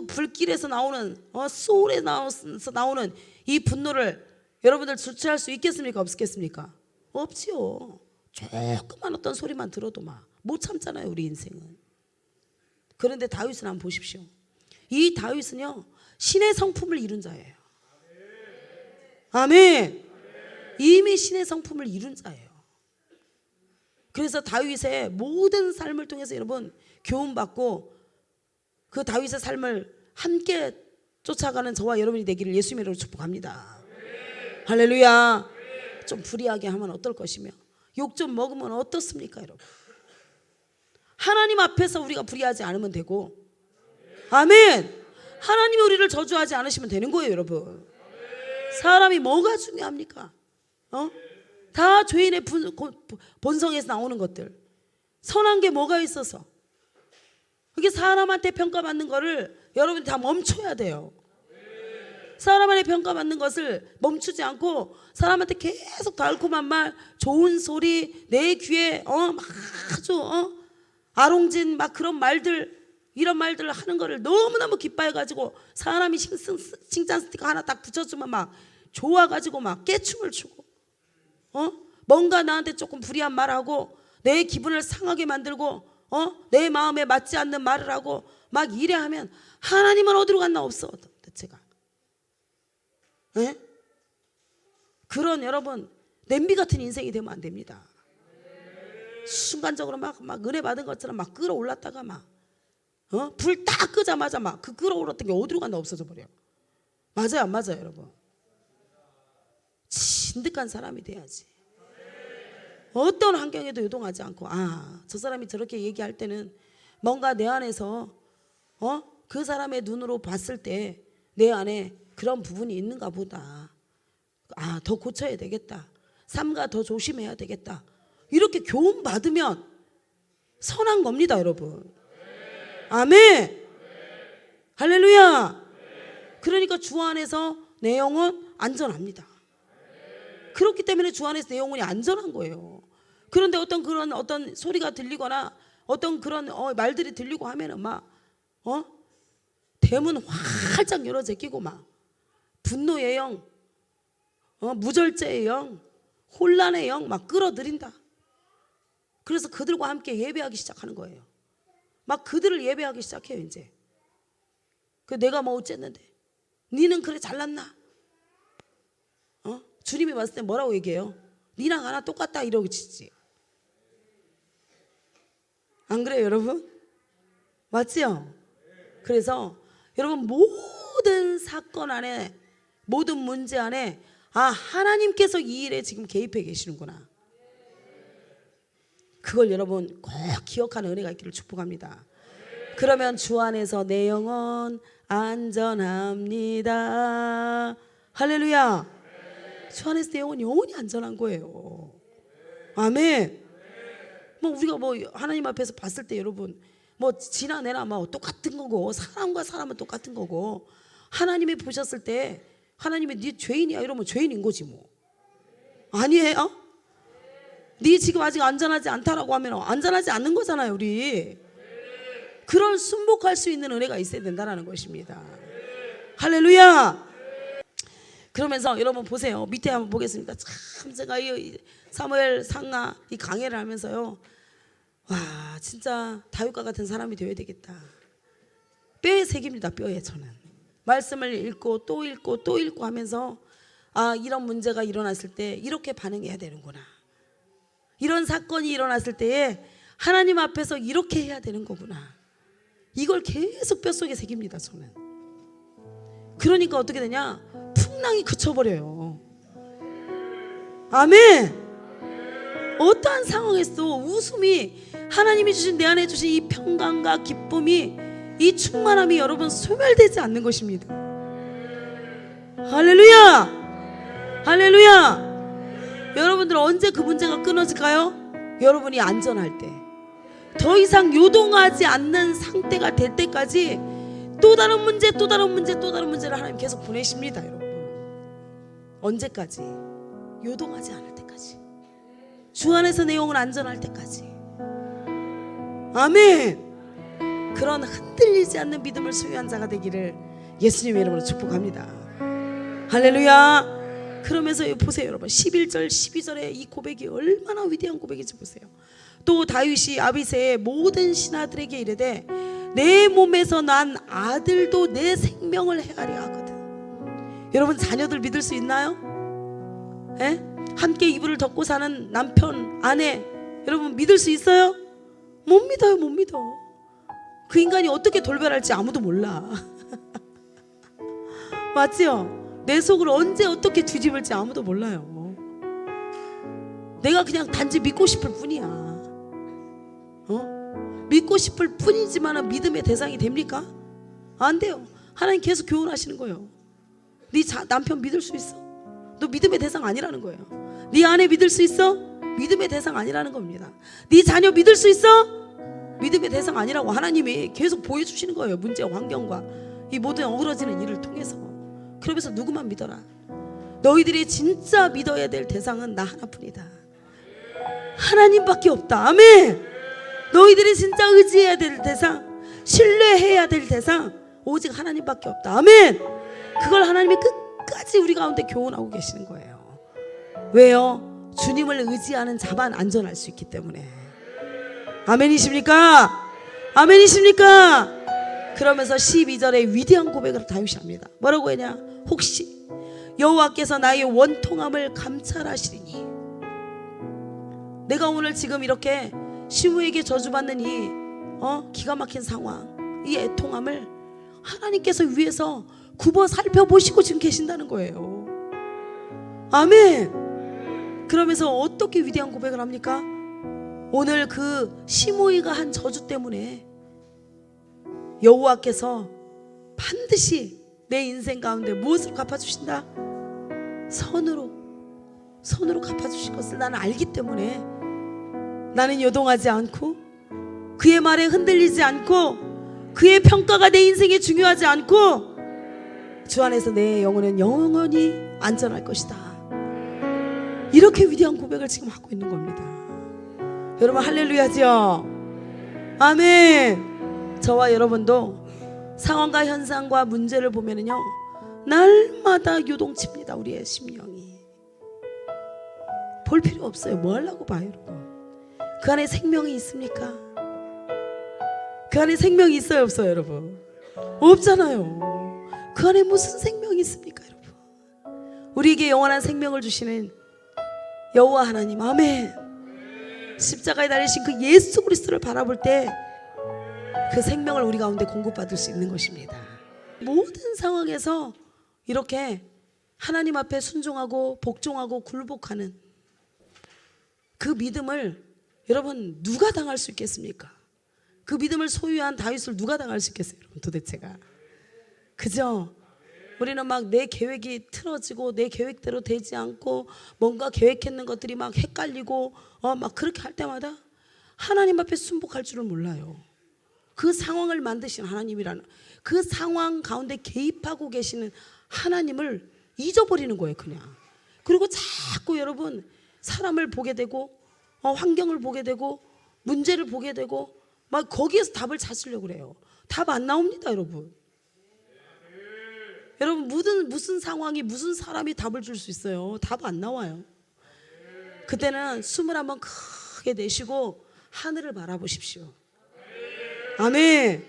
불길에서 나오는 소울에서 나오는 이 분노를 여러분들 주체할 수 있겠습니까, 없겠습니까? 없지요. 조그만 어떤 소리만 들어도 막 못 참잖아요, 우리 인생은. 그런데 다윗은 한번 보십시오. 이 다윗은요 신의 성품을 이룬 자예요. 아멘. 이미 신의 성품을 이룬 자예요. 그래서 다윗의 모든 삶을 통해서 여러분 교훈받고 그 다윗의 삶을 함께 쫓아가는 저와 여러분이 되기를 예수님의 이름으로 축복합니다. 할렐루야. 좀 불의하게 하면 어떨 것이며 욕 좀 먹으면 어떻습니까 여러분? 하나님 앞에서 우리가 불의하지 않으면 되고, 아멘. 하나님이 우리를 저주하지 않으시면 되는 거예요 여러분. 사람이 뭐가 중요합니까? 다 죄인의 본성에서 나오는 것들. 선한 게 뭐가 있어서 그게 사람한테 평가받는 거를 여러분이 다 멈춰야 돼요. 사람한테 평가받는 것을 멈추지 않고 사람한테 계속 달콤한 말, 좋은 소리, 내 귀에 막 아주 아롱진 막 그런 말들, 이런 말들을 하는 거를 너무너무 기뻐해가지고 사람이 칭찬 스티커 하나 딱 붙여주면 막 좋아가지고 막 깨춤을 추고, 뭔가 나한테 조금 불리한 말하고 내 기분을 상하게 만들고 내 마음에 맞지 않는 말을 하고 막 이래 하면 하나님은 어디로 갔나 없어 대체가. 네? 그런 여러분 냄비 같은 인생이 되면 안 됩니다. 순간적으로 막 은혜 받은 것처럼 막 끌어올랐다가 막 불 딱 끄자마자 막 그 끌어올랐던 게 어디로 갔나 없어져 버려. 맞아요 안 맞아요 여러분? 진득한 사람이 돼야지. 어떤 환경에도 요동하지 않고 저 사람이 저렇게 얘기할 때는 뭔가 내 안에서 그 사람의 눈으로 봤을 때 내 안에 그런 부분이 있는가 보다. 더 고쳐야 되겠다. 삼가 더 조심해야 되겠다. 이렇게 교훈 받으면 선한 겁니다 여러분. 아멘. 할렐루야. 그러니까 주 안에서 내 영혼 안전합니다. 그렇기 때문에 주 안에서 내 영혼이 안전한 거예요. 그런데 어떤 소리가 들리거나 어떤 그런 말들이 들리고 하면은 막 대문 활짝 열어 제끼고 막 분노의 영, 무절제의 영, 혼란의 영 막 끌어들인다. 그래서 그들과 함께 예배하기 시작하는 거예요. 막 그들을 예배하기 시작해요 이제. 내가 뭐 어쨌는데 니는 그래 잘났나? 주님이 봤을 때 뭐라고 얘기해요? 니랑 하나 똑같다 이러고 치지. 안 그래요 여러분? 맞지요? 그래서 여러분 모든 사건 안에, 모든 문제 안에 하나님께서 이 일에 지금 개입해 계시는구나. 그걸 여러분 꼭 기억하는 은혜가 있기를 축복합니다. 그러면 주 안에서 내 영혼 안전합니다. 할렐루야. 주 안에서 내 영혼이 안전한 거예요. 아멘. 우리가 하나님 앞에서 봤을 때 여러분 지나 내나 똑같은 거고, 사람과 사람은 똑같은 거고, 하나님이 보셨을 때 하나님이 네 죄인이야 이러면 죄인인 거지 뭐. 아니에요? 네 지금 아직 안전하지 않다라고 하면 안전하지 않는 거잖아요 우리. 그런 순복할 수 있는 은혜가 있어야 된다는 것입니다. 할렐루야. 그러면서 여러분 보세요. 밑에 한번 보겠습니다. 참 제가 이 사무엘 상하 이 강해를 하면서요, 와 진짜 다윗과 같은 사람이 되어야 되겠다. 뼈에 새깁니다. 뼈에. 저는 말씀을 읽고 또 읽고 또 읽고 하면서 이런 문제가 일어났을 때 이렇게 반응해야 되는구나. 이런 사건이 일어났을 때에 하나님 앞에서 이렇게 해야 되는 거구나. 이걸 계속 뼛속에 새깁니다 저는. 그러니까 어떻게 되냐, 풍랑이 그쳐버려요. 아멘. 어떠한 상황에서도 웃음이, 하나님이 주신 내 안에 주신 이 평강과 기쁨이, 이 충만함이 여러분 소멸되지 않는 것입니다. 할렐루야. 할렐루야. 여러분들 언제 그 문제가 끊어질까요? 여러분이 안전할 때, 더 이상 요동하지 않는 상태가 될 때까지 또 다른 문제, 또 다른 문제, 또 다른 문제를 하나님 계속 보내십니다. 여러분 언제까지? 요동하지 않을 때까지, 주 안에서 내 영혼 안전할 때까지. 아멘. 그런 흔들리지 않는 믿음을 소유한 자가 되기를 예수님의 이름으로 축복합니다. 할렐루야. 그러면서 보세요 여러분, 11절 12절의 이 고백이 얼마나 위대한 고백인지 보세요. 또 다윗이 아비새의 모든 신하들에게 이르되 내 몸에서 난 아들도 내 생명을 해하려 하거든. 여러분 자녀들 믿을 수 있나요? 에? 함께 이불을 덮고 사는 남편, 아내, 여러분 믿을 수 있어요? 못 믿어요, 못 믿어. 그 인간이 어떻게 돌변할지 아무도 몰라. 맞지요? 내 속을 언제 어떻게 뒤집을지 아무도 몰라요. 내가 그냥 단지 믿고 싶을 뿐이야. 믿고 싶을 뿐이지만 믿음의 대상이 됩니까? 안 돼요. 하나님 계속 교훈하시는 거예요. 네 남편 믿을 수 있어? 너 믿음의 대상 아니라는 거예요. 네 아내 믿을 수 있어? 믿음의 대상 아니라는 겁니다. 네 자녀 믿을 수 있어? 믿음의 대상 아니라고 하나님이 계속 보여주시는 거예요. 문제와 환경과 이 모든 어우러지는 일을 통해서. 그러면서 누구만 믿어라. 너희들이 진짜 믿어야 될 대상은 나 하나뿐이다. 하나님밖에 없다. 아멘. 너희들이 진짜 의지해야 될 대상, 신뢰해야 될 대상 오직 하나님밖에 없다. 아멘. 그걸 하나님이 끝까지 우리 가운데 교훈하고 계시는 거예요. 왜요? 주님을 의지하는 자만 안전할 수 있기 때문에. 아멘이십니까? 아멘이십니까? 그러면서 12절에 위대한 고백을 다윗이 합니다. 뭐라고 했냐? 혹시 여호와께서 나의 원통함을 감찰하시리니. 내가 오늘 지금 이렇게 시므에게 저주받는 이 기가 막힌 상황, 이 애통함을 하나님께서 위에서 굽어 살펴보시고 지금 계신다는 거예요. 아멘. 그러면서 어떻게 위대한 고백을 합니까? 오늘 그 시므이가 한 저주 때문에 여호와께서 반드시 내 인생 가운데 무엇으로 갚아주신다? 선으로 갚아주실 것을 나는 알기 때문에 나는 요동하지 않고 그의 말에 흔들리지 않고 그의 평가가 내 인생에 중요하지 않고 주 안에서 내 영혼은 영원히 안전할 것이다. 이렇게 위대한 고백을 지금 하고 있는 겁니다. 여러분 할렐루야죠. 아멘. 저와 여러분도 상황과 현상과 문제를 보면은요 날마다 요동칩니다. 우리의 심령이. 볼 필요 없어요. 뭐 하려고 봐요 여러분. 그 안에 생명이 있습니까? 그 안에 생명이 있어요 없어요 여러분? 없잖아요. 그 안에 무슨 생명이 있습니까 여러분? 우리에게 영원한 생명을 주시는 여호와 하나님. 아멘. 십자가에 달리신 그 예수 그리스도를 바라볼 때 그 생명을 우리 가운데 공급받을 수 있는 것입니다. 모든 상황에서 이렇게 하나님 앞에 순종하고 복종하고 굴복하는 그 믿음을 여러분 누가 당할 수 있겠습니까? 그 믿음을 소유한 다윗을 누가 당할 수 있겠어요 여러분 도대체가. 그죠? 우리는 막 내 계획이 틀어지고 내 계획대로 되지 않고 뭔가 계획했는 것들이 막 헷갈리고 막 그렇게 할 때마다 하나님 앞에 순복할 줄을 몰라요. 그 상황을 만드신 하나님이라는 그 상황 가운데 개입하고 계시는 하나님을 잊어버리는 거예요 그냥. 그리고 자꾸 여러분 사람을 보게 되고 환경을 보게 되고 문제를 보게 되고 막 거기에서 답을 찾으려고 그래요. 답 안 나옵니다 여러분. 여러분 무슨 상황이 무슨 사람이 답을 줄 수 있어요? 답 안 나와요. 그때는 숨을 한번 크게 내쉬고 하늘을 바라보십시오. 아멘.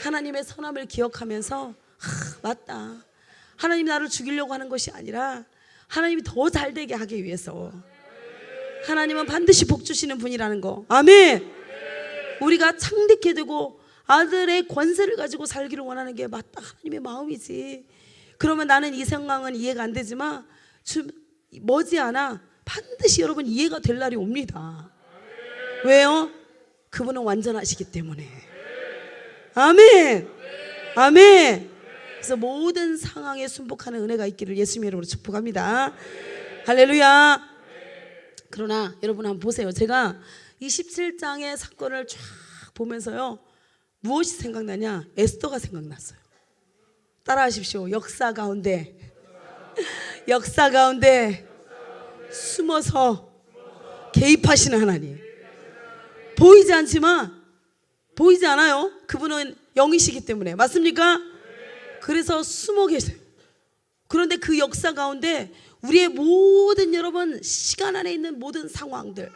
하나님의 선함을 기억하면서 맞다. 하나님이 나를 죽이려고 하는 것이 아니라 하나님이 더 잘되게 하기 위해서 하나님은 반드시 복 주시는 분이라는 거. 아멘. 우리가 창대케 되고 아들의 권세를 가지고 살기를 원하는 게 맞다 하나님의 마음이지. 그러면 나는 이 상황은 이해가 안 되지만 머지않아 반드시 여러분 이해가 될 날이 옵니다. 왜요? 그분은 완전하시기 때문에. 아멘. 아멘. 그래서 모든 상황에 순복하는 은혜가 있기를 예수님의 이름으로 축복합니다. 할렐루야. 그러나 여러분 한번 보세요. 제가 이 17장의 사건을 쫙 보면서요 무엇이 생각나냐? 에스더가 생각났어요. 따라하십시오. 역사 가운데 숨어서 개입하시는 하나님. 보이지 않지만 보이지 않아요. 그분은 영이시기 때문에. 맞습니까? 그래서 숨어 계세요. 그런데 그 역사 가운데 우리의 모든 여러분 시간 안에 있는 모든 상황들,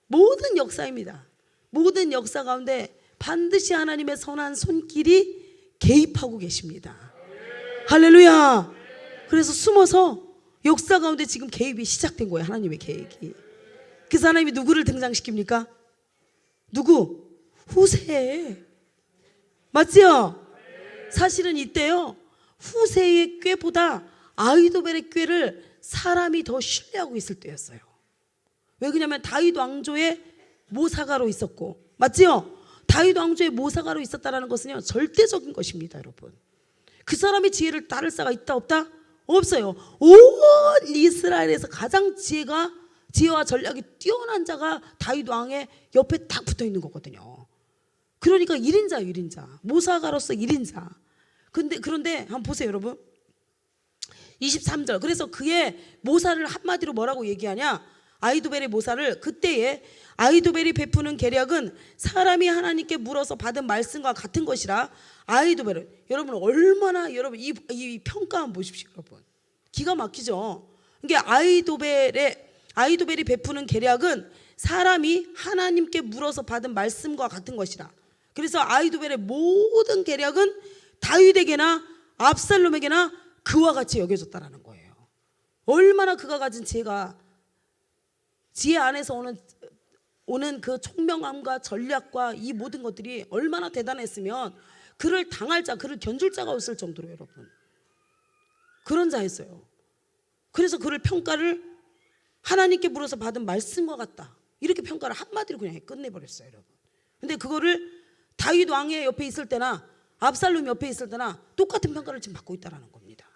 모든 역사입니다. 모든 역사 가운데 반드시 하나님의 선한 손길이 개입하고 계십니다. 할렐루야. 그래서 숨어서 역사 가운데 지금 개입이 시작된 거예요. 하나님의 계획이. 그래서 하나님이 누구를 등장시킵니까? 누구? 후세. 맞지요? 사실은 이때요, 후세의 꾀보다 아히도벨의 꾀를 사람이 더 신뢰하고 있을 때였어요. 왜 그러냐면 다윗 왕조의 모사가로 있었고, 맞지요? 다윗 왕조의 모사가로 있었다는 것은요, 절대적인 것입니다. 여러분, 그 사람의 지혜를 따를 자가 있다 없다? 없어요. 온 이스라엘에서 가장 지혜와 전략이 뛰어난 자가 다윗 왕의 옆에 딱 붙어 있는 거거든요. 그러니까 1인자예요. 1인자. 모사가로서 1인자. 그런데 한번 보세요, 여러분. 23절. 그래서 그의 모사를 한마디로 뭐라고 얘기하냐? 아히도벨의 모사를, 그때에 아히도벨이 베푸는 계략은 사람이 하나님께 물어서 받은 말씀과 같은 것이라. 아히도벨은, 여러분 얼마나, 여러분 이 평가 한번 보십시오. 여러분 기가 막히죠. 그러니까 아히도벨이 베푸는 계략은 사람이 하나님께 물어서 받은 말씀과 같은 것이라. 그래서 아히도벨의 모든 계략은 다윗에게나 압살롬에게나 그와 같이 여겨졌다라는 거예요. 얼마나 그가 가진 지혜 안에서 오는 그 총명함과 전략과 이 모든 것들이 얼마나 대단했으면 그를 당할 자, 그를 견줄 자가 없을 정도로, 여러분 그런 자였어요. 그래서 그를 평가를 하나님께 물어서 받은 말씀과 같다, 이렇게 평가를 한마디로 그냥 끝내버렸어요, 여러분. 근데 그거를 다윗 왕의 옆에 있을 때나 압살롬 옆에 있을 때나 똑같은 평가를 지금 받고 있다는 겁니다.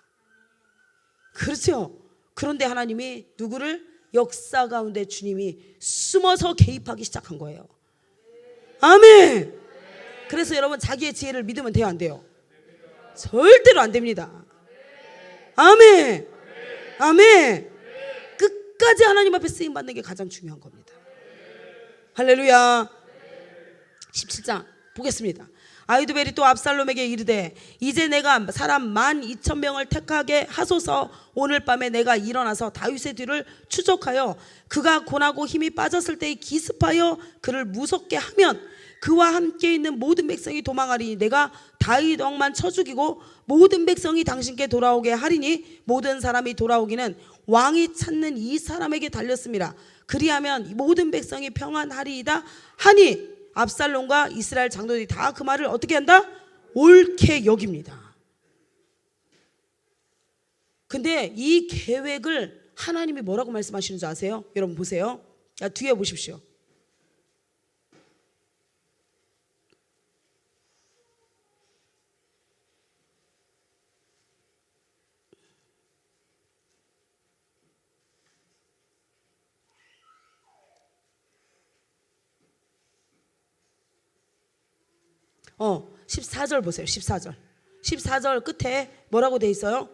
그렇죠? 그런데 하나님이 누구를, 역사 가운데 주님이 숨어서 개입하기 시작한 거예요. 아멘. 그래서 여러분 자기의 지혜를 믿으면 돼요, 안 돼요? 절대로 안 됩니다. 아멘. 아멘. 끝까지 하나님 앞에 쓰임 받는 게 가장 중요한 겁니다. 할렐루야. 17장 보겠습니다. 아히도벨이 또 압살롬에게 이르되 이제 내가 사람 12,000명을 택하게 하소서. 오늘 밤에 내가 일어나서 다윗의 뒤를 추적하여 그가 고나고 힘이 빠졌을 때에 기습하여 그를 무섭게 하면 그와 함께 있는 모든 백성이 도망하리니 내가 다윗 왕만 쳐 죽이고 모든 백성이 당신께 돌아오게 하리니 모든 사람이 돌아오기는 왕이 찾는 이 사람에게 달렸습니다. 그리하면 모든 백성이 평안하리이다 하니 압살롬과 이스라엘 장로들이 다 그 말을 어떻게 한다? 옳게 여깁니다. 근데 이 계획을 하나님이 뭐라고 말씀하시는 줄 아세요? 여러분 보세요. 뒤에 보십시오. 어, 14절 보세요. 14절 끝에 뭐라고 돼 있어요?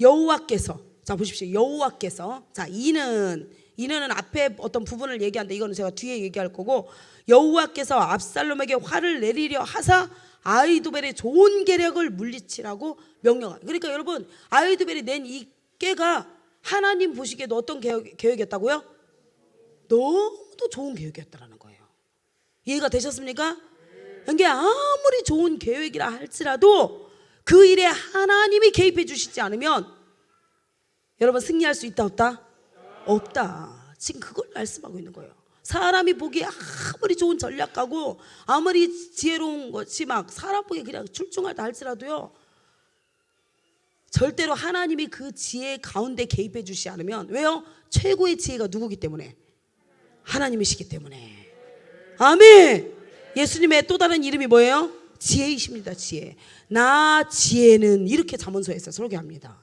여호와께서, 자 보십시오. 여호와께서, 자 이는 앞에 어떤 부분을 얘기하는데 이거는 제가 뒤에 얘기할 거고, 여호와께서 압살롬에게 화를 내리려 하사 아히도벨의 좋은 계략을 물리치라고 명령하. 그러니까 여러분 아히도벨이 낸 이 깨가 하나님 보시기에도 어떤 계획이었다고요? 너무도 좋은 계획이었다라는 거예요. 이해가 되셨습니까? 이게 아무리 좋은 계획이라 할지라도 그 일에 하나님이 개입해 주시지 않으면 여러분 승리할 수 있다 없다? 없다. 지금 그걸 말씀하고 있는 거예요. 사람이 보기에 아무리 좋은 전략가고 아무리 지혜로운 것이 막 사람 보기에 그냥 출중하다 할지라도요, 절대로 하나님이 그 지혜 가운데 개입해 주시지 않으면, 왜요? 최고의 지혜가 누구기 때문에? 하나님이시기 때문에. 아멘. 예수님의 또 다른 이름이 뭐예요? 지혜이십니다. 지혜. 나 지혜는, 이렇게 잠언서에서 설교합니다.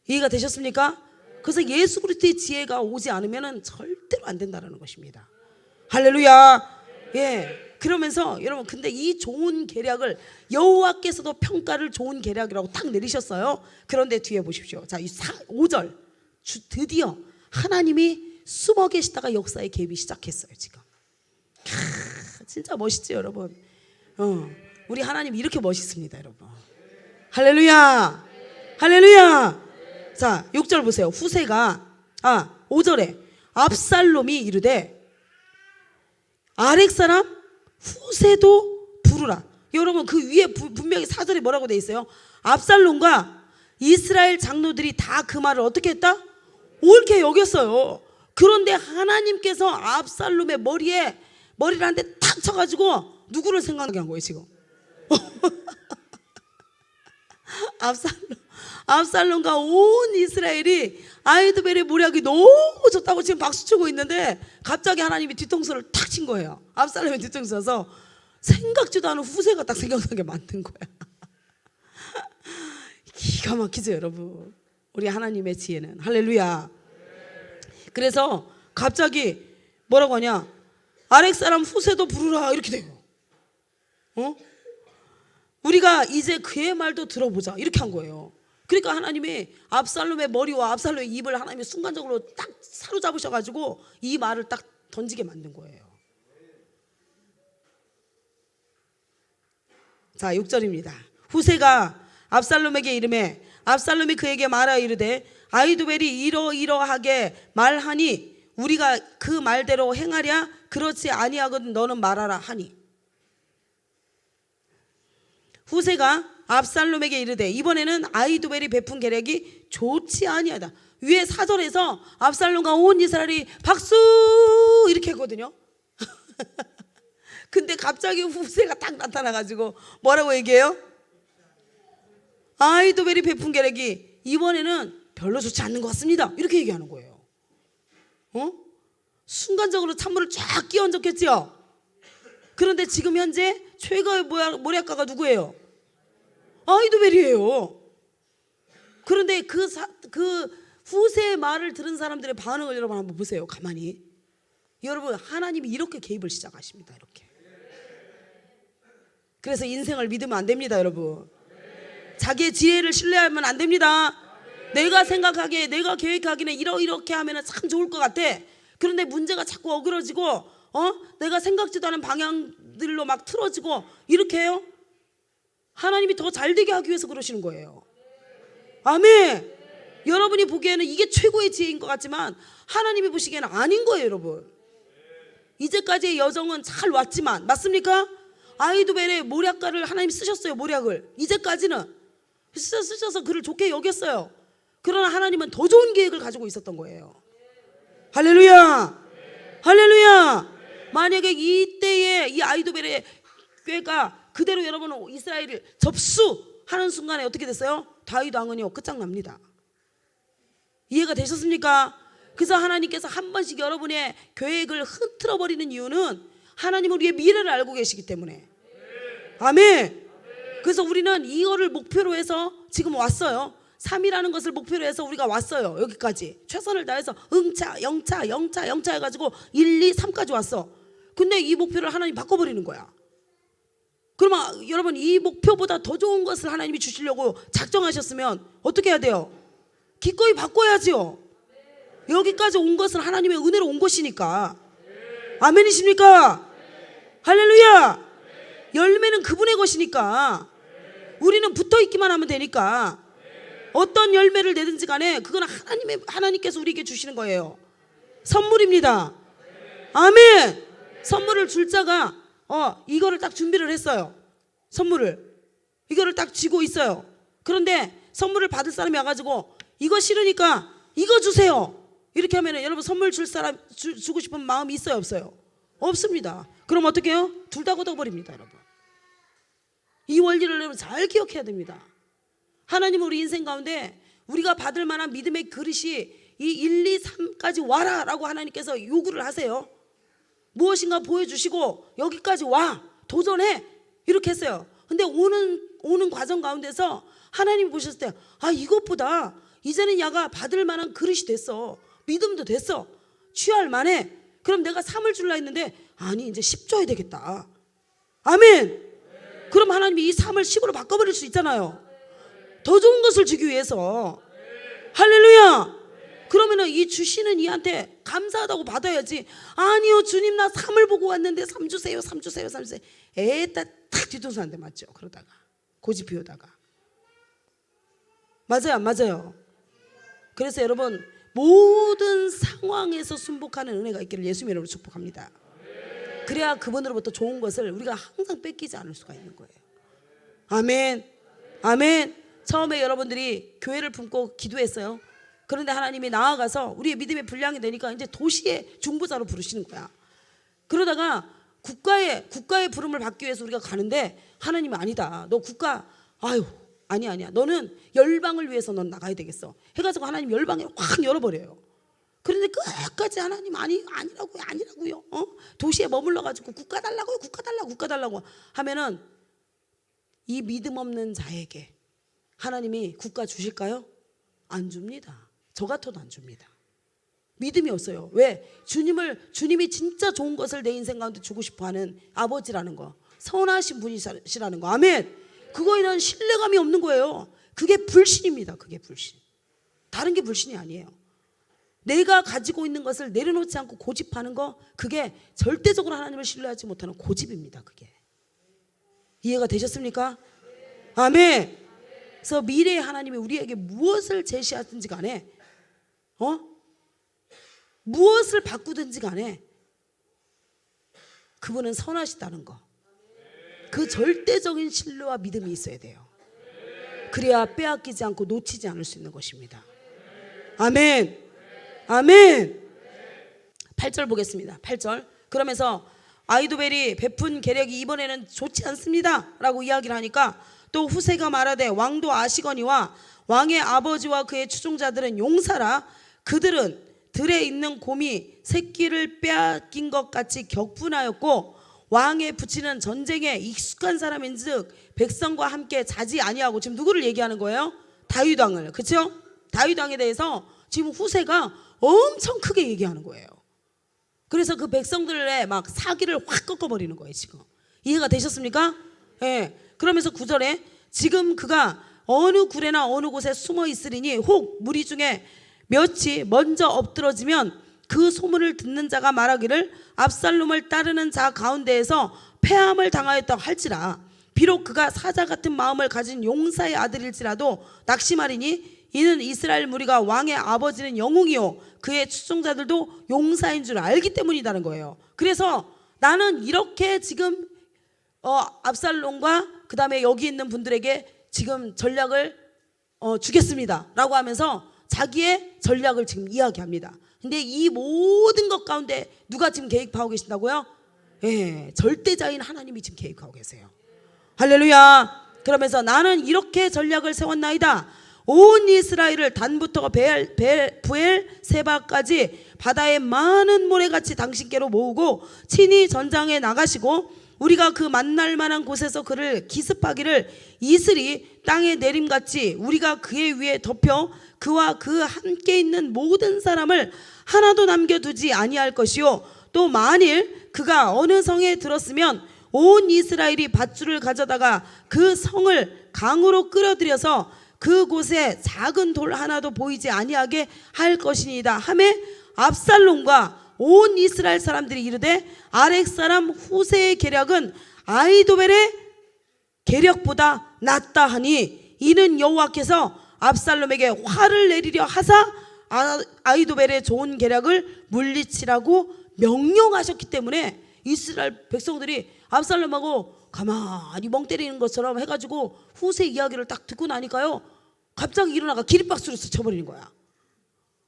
이해가 되셨습니까? 그래서 예수 그리스도의 지혜가 오지 않으면 절대로 안 된다는 것입니다. 할렐루야. 예. 그러면서 여러분, 근데 이 좋은 계략을 여호와께서도 평가를 좋은 계략이라고 딱 내리셨어요. 그런데 뒤에 보십시오. 자, 5절 드디어 하나님이 숨어 계시다가 역사의 개입이 시작했어요. 지금 진짜 멋있지 여러분. 우리 하나님 이렇게 멋있습니다 여러분. 할렐루야. 할렐루야. 자 6절 보세요. 후세가 5절에 압살롬이 이르되 아렉 사람 후세도 부르라. 여러분 그 위에 분명히 4절에 뭐라고 돼 있어요? 압살롬과 이스라엘 장로들이 다 그 말을 어떻게 했다? 옳게 여겼어요. 그런데 하나님께서 압살롬의 머리를 한 대 탁 쳐가지고 누구를 생각하게 한 거예요 지금? 압살롬과 온 이스라엘이 아히도벨의 모략이 너무 좋다고 지금 박수치고 있는데 갑자기 하나님이 뒤통수를 탁 친 거예요. 압살롬의 뒤통수 쳐서 생각지도 않은 후세가 딱 생각나게 만든 거야. 기가 막히죠 여러분. 우리 하나님의 지혜는. 할렐루야. 그래서 갑자기 뭐라고 하냐, 아렉사람 후세도 부르라 이렇게 돼요. 우리가 이제 그의 말도 들어보자 이렇게 한 거예요. 그러니까 하나님이 압살롬의 머리와 압살롬의 입을 하나님이 순간적으로 딱 사로잡으셔가지고 이 말을 딱 던지게 만든 거예요. 자 6절입니다. 후세가 압살롬에게 이르매 압살롬이 그에게 말하여 이르되 아히도벨이 이러이러하게 말하니 우리가 그 말대로 행하랴, 그렇지 아니하거든 너는 말하라 하니. 후세가 압살롬에게 이르되 이번에는 아히도벨이 베푼 계략이 좋지 아니하다. 위에 4절에서 압살롬과 온 이스라엘이 박수 이렇게 했거든요. 근데 갑자기 후세가 딱 나타나가지고 뭐라고 얘기해요? 아히도벨이 베푼 계략이 이번에는 별로 좋지 않는 것 같습니다 이렇게 얘기하는 거예요. 순간적으로 찬물을 쫙 끼얹었겠죠. 그런데 지금 현재 최고의 모략가가 누구예요? 아히도벨이에요. 그런데 그 후세의 말을 들은 사람들의 반응을 여러분 한번 보세요. 가만히. 여러분 하나님이 이렇게 개입을 시작하십니다. 이렇게. 그래서 인생을 믿으면 안 됩니다 여러분. 자기의 지혜를 신뢰하면 안 됩니다. 내가 생각하기에 내가 계획하기에 이렇게 하면 참 좋을 것 같아. 그런데 문제가 자꾸 어그러지고 내가 생각지도 않은 방향들로 막 틀어지고 이렇게 해요. 하나님이 더 잘되게 하기 위해서 그러시는 거예요. 아멘. 여러분이 보기에는 이게 최고의 지혜인 것 같지만 하나님이 보시기에는 아닌 거예요 여러분. 이제까지의 여정은 잘 왔지만 맞습니까? 아히도벨의 모략가를 하나님이 쓰셨어요. 모략을 이제까지는 쓰셔서 그를 좋게 여겼어요. 그러나 하나님은 더 좋은 계획을 가지고 있었던 거예요. 할렐루야. 할렐루야. 만약에 이때에 이 아히도벨의 꾀가 그대로 여러분 이스라엘을 접수하는 순간에 어떻게 됐어요? 다윗 왕은요 끝장납니다. 이해가 되셨습니까? 그래서 하나님께서 한 번씩 여러분의 계획을 흐트러 버리는 이유는 하나님은 우리의 미래를 알고 계시기 때문에. 아멘. 그래서 우리는 이거를 목표로 해서 지금 왔어요. 3이라는 것을 목표로 해서 우리가 왔어요. 여기까지 최선을 다해서 응차 영차 해가지고 1, 2, 3까지 왔어. 근데 이 목표를 하나님 바꿔버리는 거야. 그러면 여러분 이 목표보다 더 좋은 것을 하나님이 주시려고 작정하셨으면 어떻게 해야 돼요? 기꺼이 바꿔야지요. 여기까지 온 것은 하나님의 은혜로 온 것이니까. 아멘이십니까? 할렐루야. 열매는 그분의 것이니까 우리는 붙어있기만 하면 되니까 어떤 열매를 내든지 간에 그건 하나님께서 우리에게 주시는 거예요. 선물입니다. 아멘. 선물을 줄 자가 이거를 딱 준비를 했어요. 선물을 이거를 딱 쥐고 있어요. 그런데 선물을 받을 사람이 와가지고 이거 싫으니까 이거 주세요 이렇게 하면 여러분 선물 줄 사람 주고 싶은 마음이 있어요 없어요? 없습니다. 그럼 어떻게 해요? 둘 다 걷어버립니다. 여러분 이 원리를 여러분 잘 기억해야 됩니다. 하나님은 우리 인생 가운데 우리가 받을 만한 믿음의 그릇이 이 1, 2, 3까지 와라 라고 하나님께서 요구를 하세요. 무엇인가 보여주시고 여기까지 와 도전해 이렇게 했어요. 근데 오는 과정 가운데서 하나님이 보셨을 때 이것보다 이제는 야가 받을 만한 그릇이 됐어. 믿음도 됐어. 취할 만해. 그럼 내가 3을 줄라 했는데 아니 이제 10 줘야 되겠다. 아멘. 그럼 하나님이 이 3을 10으로 바꿔버릴 수 있잖아요. 더 좋은 것을 주기 위해서. 할렐루야. 그러면은 이 주시는 이한테 감사하다고 받아야지. 아니요 주님 나 3을 보고 왔는데 3 주세요 3 주세요 3 주세요. 에따 탁 뒤통수 한 대 맞죠. 그러다가 고집 피우다가. 맞아요 안 맞아요? 그래서 여러분 모든 상황에서 순복하는 은혜가 있기를 예수님 이름으로 축복합니다. 그래야 그분으로부터 좋은 것을 우리가 항상 뺏기지 않을 수가 있는 거예요. 아멘. 아멘. 처음에 여러분들이 교회를 품고 기도했어요. 그런데 하나님이 나아가서 우리의 믿음의 분량이 되니까 이제 도시의 중보자로 부르시는 거야. 그러다가 국가의 부름을 받기 위해서 우리가 가는데 하나님이 아니다. 너 국가 아니야. 너는 열방을 위해서 넌 나가야 되겠어. 해가지고 하나님 열방을 확 열어버려요. 그런데 끝까지 하나님 아니라고요. 도시에 머물러가지고 국가 달라고 하면은 이 믿음 없는 자에게 하나님이 국가 주실까요? 안 줍니다. 저 같아도 안 줍니다. 믿음이 없어요. 왜? 주님이 진짜 좋은 것을 내 인생 가운데 주고 싶어하는 아버지라는 거, 선하신 분이시라는 거. 아멘. 그거에 대한 신뢰감이 없는 거예요. 그게 불신입니다. 그게 불신. 다른 게 불신이 아니에요. 내가 가지고 있는 것을 내려놓지 않고 고집하는 거, 그게 절대적으로 하나님을 신뢰하지 못하는 고집입니다. 그게. 이해가 되셨습니까? 아멘. 그래서 미래의 하나님이 우리에게 무엇을 제시하든지 간에 무엇을 바꾸든지 간에 그분은 선하시다는 거, 그 절대적인 신뢰와 믿음이 있어야 돼요. 그래야 빼앗기지 않고 놓치지 않을 수 있는 것입니다. 아멘. 아멘. 8절 보겠습니다. 8절. 그러면서 아이도벨이 베푼 계략이 이번에는 좋지 않습니다 라고 이야기를 하니까 또 후세가 말하되 왕도 아시거니와 왕의 아버지와 그의 추종자들은 용사라. 그들은 들에 있는 곰이 새끼를 빼앗긴 것 같이 격분하였고 왕의 부치는 전쟁에 익숙한 사람인즉 백성과 함께 자지 아니하고, 지금 누구를 얘기하는 거예요? 다윗 왕을. 그렇죠? 다윗 왕에 대해서 지금 후세가 엄청 크게 얘기하는 거예요. 그래서 그 백성들의 막 사기를 확 꺾어버리는 거예요. 지금 이해가 되셨습니까? 예. 그러면서 9절에 지금 그가 어느 굴에나 어느 곳에 숨어 있으리니 혹 무리 중에 몇이 먼저 엎드러지면 그 소문을 듣는 자가 말하기를 압살롬을 따르는 자 가운데에서 패함을 당하였다고 할지라. 비록 그가 사자 같은 마음을 가진 용사의 아들일지라도 낙심하리니 이는 이스라엘 무리가 왕의 아버지는 영웅이요 그의 추종자들도 용사인 줄 알기 때문이라는 거예요. 그래서 나는 이렇게 지금 압살롬과 그 다음에 여기 있는 분들에게 지금 전략을 주겠습니다 라고 하면서 자기의 전략을 지금 이야기합니다. 근데 이 모든 것 가운데 누가 지금 개입하고 계신다고요? 예, 절대자인 하나님이 지금 개입하고 계세요. 할렐루야. 그러면서 나는 이렇게 전략을 세웠나이다. 온 이스라엘을 단부터 부엘세바까지 바다의 많은 모래같이 당신께로 모으고 친히 전장에 나가시고 우리가 그 만날 만한 곳에서 그를 기습하기를 이슬이 땅에 내림같이 우리가 그의 위에 덮여 그와 그 함께 있는 모든 사람을 하나도 남겨두지 아니할 것이요 또 만일 그가 어느 성에 들었으면 온 이스라엘이 밧줄을 가져다가 그 성을 강으로 끌어들여서 그곳에 작은 돌 하나도 보이지 아니하게 할 것이니이다 하매 압살롬과 온 이스라엘 사람들이 이르되 아렉 사람 후세의 계략은 아이도벨의 계략보다 낫다 하니 이는 여호와께서 압살롬에게 화를 내리려 하사 아이도벨의 좋은 계략을 물리치라고 명령하셨기 때문에 이스라엘 백성들이 압살롬하고 가만히 멍 때리는 것처럼 해가지고 후세 이야기를 딱 듣고 나니까요 갑자기 일어나가 기립박수를 쳐버리는 거야.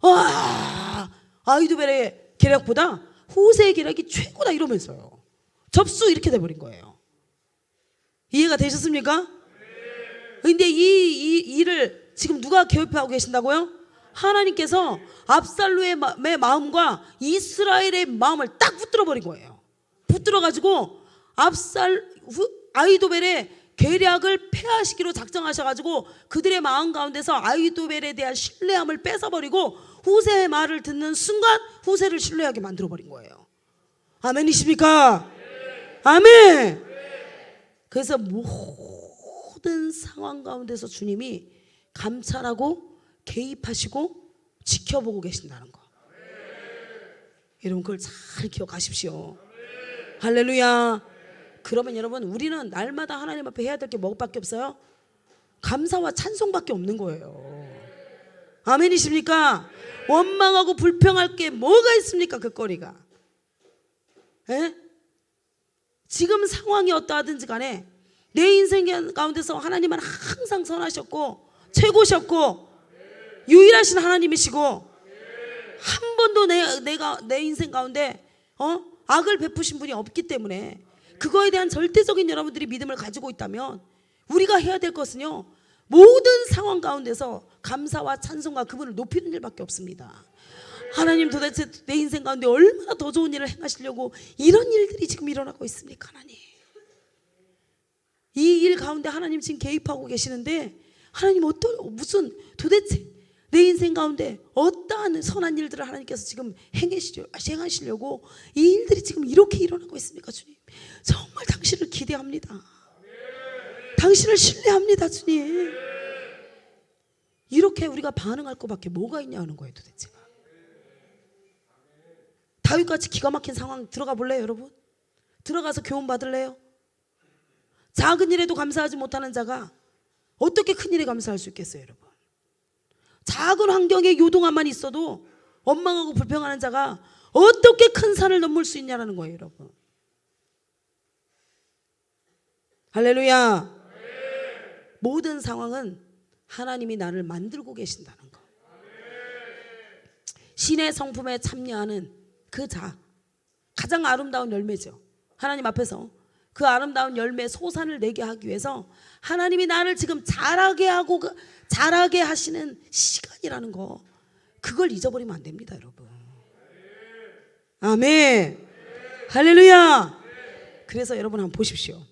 와, 아이도벨의 계략보다 후세의 계략이 최고다 이러면서요 접수 이렇게 돼버린 거예요. 이해가 되셨습니까? 근데 이 일을 지금 누가 개입하고 계신다고요? 하나님께서 압살롬의 마음과 이스라엘의 마음을 딱 붙들어 버린 거예요. 붙들어 가지고 아이도벨의 계략을 폐하시기로 작정하셔가지고 그들의 마음 가운데서 아이도벨에 대한 신뢰함을 뺏어버리고 후세의 말을 듣는 순간 후세를 신뢰하게 만들어버린 거예요. 아멘이십니까? 아멘. 그래서 모든 상황 가운데서 주님이 감찰하고 개입하시고 지켜보고 계신다는 거. 여러분 그걸 잘 기억하십시오. 할렐루야. 그러면 여러분 우리는 날마다 하나님 앞에 해야 될 게 뭐밖에 없어요? 감사와 찬송밖에 없는 거예요. 아멘이십니까? 원망하고 불평할 게 뭐가 있습니까? 그 거리가. 에? 지금 상황이 어떠하든지 간에 내 인생 가운데서 하나님은 항상 선하셨고 최고셨고 유일하신 하나님이시고 한 번도 내 인생 가운데 악을 베푸신 분이 없기 때문에 그거에 대한 절대적인 여러분들이 믿음을 가지고 있다면 우리가 해야 될 것은요, 모든 상황 가운데서 감사와 찬송과 그분을 높이는 일밖에 없습니다. 하나님, 도대체 내 인생 가운데 얼마나 더 좋은 일을 행하시려고 이런 일들이 지금 일어나고 있습니까? 하나님, 이 일 가운데 하나님 지금 개입하고 계시는데 하나님 무슨 도대체 내 인생 가운데 어떠한 선한 일들을 하나님께서 지금 행하시려고 이 일들이 지금 이렇게 일어나고 있습니까? 주님, 정말 당신을 기대합니다. 당신을 신뢰합니다. 주님, 이렇게 우리가 반응할 것밖에 뭐가 있냐 하는 거예요. 도대체가 다윗같이 기가 막힌 상황 들어가 볼래요? 여러분, 들어가서 교훈 받을래요? 작은 일에도 감사하지 못하는 자가 어떻게 큰 일에 감사할 수 있겠어요? 여러분, 작은 환경에 요동함만 있어도 원망하고 불평하는 자가 어떻게 큰 산을 넘을 수 있냐는 거예요. 여러분, 할렐루야. 모든 상황은 하나님이 나를 만들고 계신다는 거, 신의 성품에 참여하는 그 가장 아름다운 열매죠. 하나님 앞에서 그 아름다운 열매 소산을 내게 하기 위해서 하나님이 나를 지금 자라게 하시는 시간이라는 거, 그걸 잊어버리면 안 됩니다. 여러분, 아멘, 할렐루야. 그래서 여러분 한번 보십시오.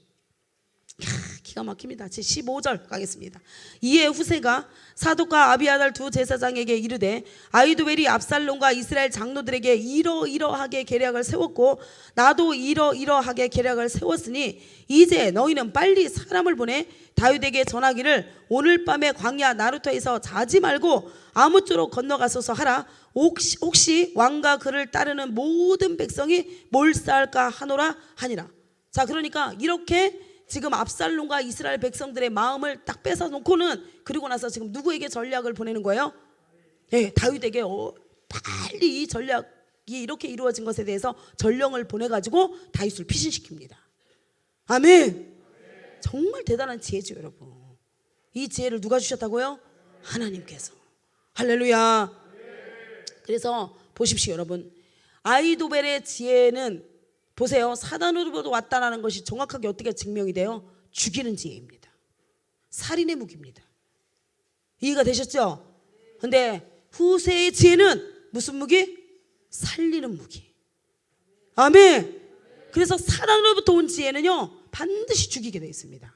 기가 막힙니다. 제 15절 가겠습니다. 이에 후세가 사독과 아비아달 두 제사장에게 이르되 아히도벨이 압살롬과 이스라엘 장로들에게 이러이러하게 계략을 세웠고 나도 이러이러하게 계략을 세웠으니 이제 너희는 빨리 사람을 보내 다윗에게 전하기를 오늘 밤에 광야 나루터에서 자지 말고 아무쪼록 건너가소서 하라. 혹시 왕과 그를 따르는 모든 백성이 몰사할까 하노라 하니라. 자, 그러니까 이렇게 지금 압살롬과 이스라엘 백성들의 마음을 딱 뺏어 놓고는, 그리고 나서 지금 누구에게 전략을 보내는 거예요? 네, 다윗에게 빨리 이 전략이 이렇게 이루어진 것에 대해서 전령을 보내가지고 다윗을 피신시킵니다. 아멘. 정말 대단한 지혜죠. 여러분, 이 지혜를 누가 주셨다고요? 하나님께서. 할렐루야. 그래서 보십시오. 여러분, 아히도벨의 지혜는 보세요, 사단으로부터 왔다라는 것이 정확하게 어떻게 증명이 돼요? 죽이는 지혜입니다. 살인의 무기입니다. 이해가 되셨죠? 근데 후세의 지혜는 무슨 무기? 살리는 무기. 아멘. 그래서 사단으로부터 온 지혜는요, 반드시 죽이게 되어 있습니다.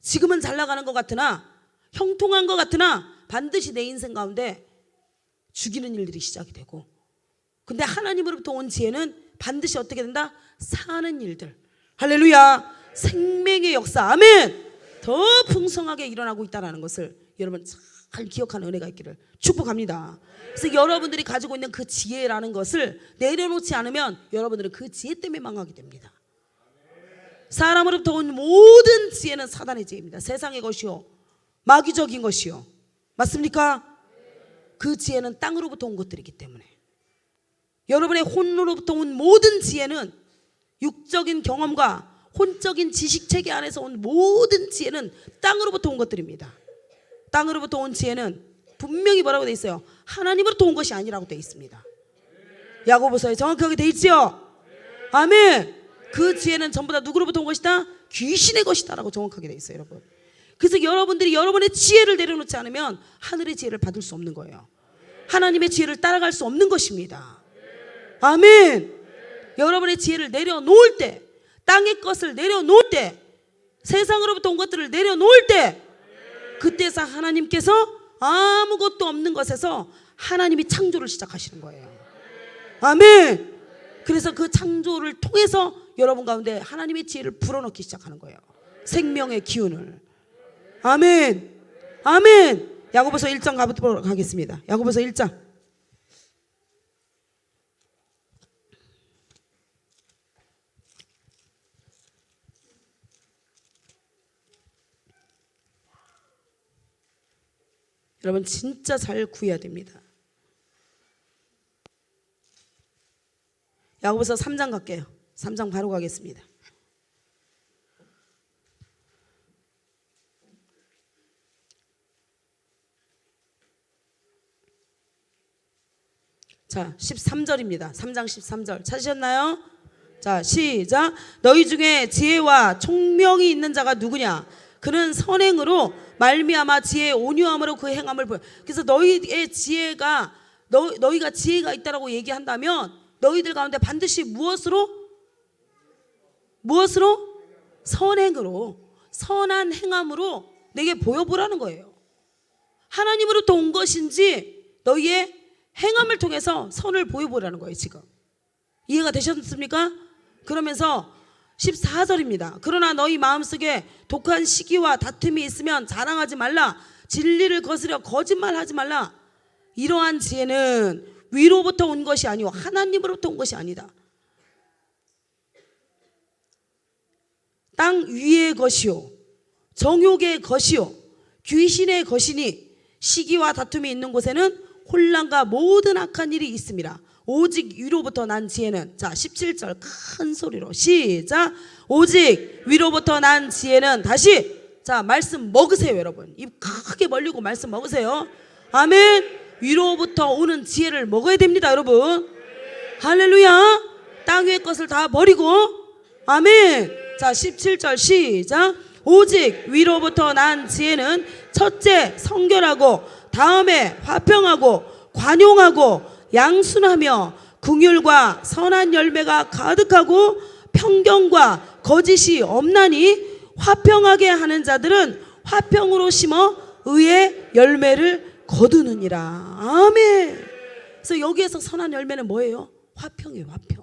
지금은 잘 나가는 것 같으나, 형통한 것 같으나 반드시 내 인생 가운데 죽이는 일들이 시작이 되고, 근데 하나님으로부터 온 지혜는 반드시 어떻게 된다? 사는 일들. 할렐루야. 생명의 역사, 아멘, 더 풍성하게 일어나고 있다는 것을 여러분 잘 기억하는 은혜가 있기를 축복합니다. 그래서 여러분들이 가지고 있는 그 지혜라는 것을 내려놓지 않으면 여러분들은 그 지혜 때문에 망하게 됩니다. 사람으로부터 온 모든 지혜는 사단의 지혜입니다. 세상의 것이요, 마귀적인 것이요. 맞습니까? 그 지혜는 땅으로부터 온 것들이기 때문에 여러분의 혼으로부터 온 모든 지혜는, 육적인 경험과 혼적인 지식체계 안에서 온 모든 지혜는 땅으로부터 온 것들입니다. 땅으로부터 온 지혜는 분명히 뭐라고 되어 있어요? 하나님으로부터 온 것이 아니라고 되어 있습니다. 야고보서에 정확하게 되어 있죠? 아멘. 그 지혜는 전부 다 누구로부터 온 것이다? 귀신의 것이다 라고 정확하게 되어 있어요. 여러분, 그래서 여러분들이 여러분의 지혜를 내려놓지 않으면 하늘의 지혜를 받을 수 없는 거예요. 하나님의 지혜를 따라갈 수 없는 것입니다. 아멘. 여러분의 지혜를 내려놓을 때, 땅의 것을 내려놓을 때, 세상으로부터 온 것들을 내려놓을 때, 그때서 하나님께서 아무것도 없는 것에서 하나님이 창조를 시작하시는 거예요. 아멘. 그래서 그 창조를 통해서 여러분 가운데 하나님의 지혜를 불어넣기 시작하는 거예요. 생명의 기운을. 아멘. 아멘. 야고보서 1장 가보도록 하겠습니다. 야고보서 1장. 여러분 진짜 잘 구해야 됩니다. 야고보서 3장 갈게요. 3장 바로 가겠습니다. 자, 13절입니다. 3장 13절 찾으셨나요? 자, 시작. 너희 중에 지혜와 총명이 있는 자가 누구냐? 그는 선행으로 말미암아 지혜의 온유함으로 그 행함을 보여. 그래서 너희의 지혜가 너희가 지혜가 있다라고 얘기한다면 너희들 가운데 반드시 무엇으로? 선행으로, 선한 행함으로 내게 보여보라는 거예요. 하나님으로부터 온 것인지 너희의 행함을 통해서 선을 보여보라는 거예요. 지금 이해가 되셨습니까? 그러면서 14절입니다. 그러나 너희 마음속에 독한 시기와 다툼이 있으면 자랑하지 말라. 진리를 거스려 거짓말하지 말라. 이러한 지혜는 위로부터 온 것이 아니오 하나님으로부터 온 것이 아니다. 땅 위의 것이요 정욕의 것이요 귀신의 것이니 시기와 다툼이 있는 곳에는 혼란과 모든 악한 일이 있습니다. 오직 위로부터 난 지혜는, 자 17절 큰 소리로 시작. 오직 위로부터 난 지혜는, 다시 자 말씀 먹으세요. 여러분 입 크게 벌리고 말씀 먹으세요. 아멘. 위로부터 오는 지혜를 먹어야 됩니다. 여러분 할렐루야. 땅 위의 것을 다 버리고, 아멘. 자 17절 시작. 오직 위로부터 난 지혜는 첫째 성결하고 다음에 화평하고 관용하고 양순하며 긍휼과 선한 열매가 가득하고 편견과 거짓이 없나니 화평하게 하는 자들은 화평으로 심어 의의 열매를 거두느니라. 아멘. 그래서 여기에서 선한 열매는 뭐예요? 화평이에요. 화평.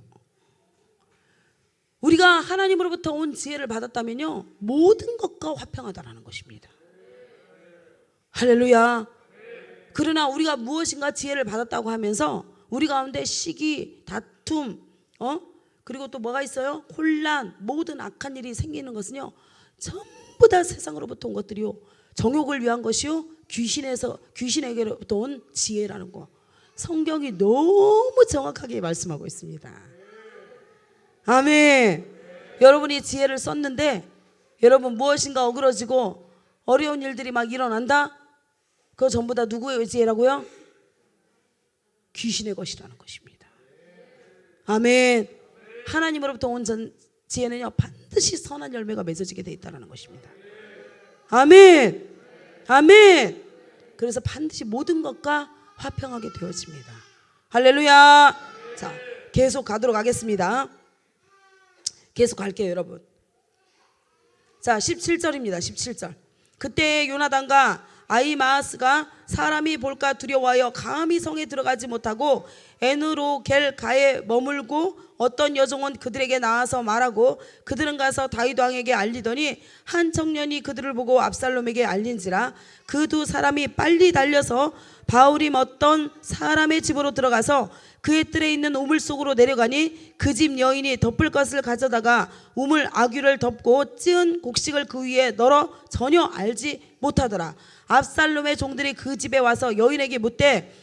우리가 하나님으로부터 온 지혜를 받았다면요 모든 것과 화평하다라는 것입니다. 할렐루야. 그러나 우리가 무엇인가 지혜를 받았다고 하면서 우리 가운데 시기, 다툼, 그리고 또 뭐가 있어요? 혼란, 모든 악한 일이 생기는 것은요 전부 다 세상으로부터 온 것들이요 정욕을 위한 것이요 귀신에게로부터 온 지혜라는 거. 성경이 너무 정확하게 말씀하고 있습니다. 아멘. 여러분이 지혜를 썼는데 여러분 무엇인가 어그러지고 어려운 일들이 막 일어난다? 그거 전부 다 누구의 지혜라고요? 귀신의 것이라는 것입니다. 아멘. 하나님으로부터 온 지혜는요 반드시 선한 열매가 맺어지게 돼 있다는 것입니다. 아멘. 아멘. 그래서 반드시 모든 것과 화평하게 되어집니다. 할렐루야. 자 계속 가도록 하겠습니다. 계속 갈게요 여러분. 자 17절입니다. 17절. 그때 요나단과 아히마아스가 사람이 볼까 두려워하여 감히 성에 들어가지 못하고 에누로겔가에 머물고 어떤 여종은 그들에게 나와서 말하고 그들은 가서 다윗 왕에게 알리더니 한 청년이 그들을 보고 압살롬에게 알린지라. 그 두 사람이 빨리 달려서 바울임 어떤 사람의 집으로 들어가서 그의 뜰에 있는 우물 속으로 내려가니 그 집 여인이 덮을 것을 가져다가 우물 아귀를 덮고 찌은 곡식을 그 위에 널어 전혀 알지 못하더라. 압살롬의 종들이 그 집에 와서 여인에게 묻되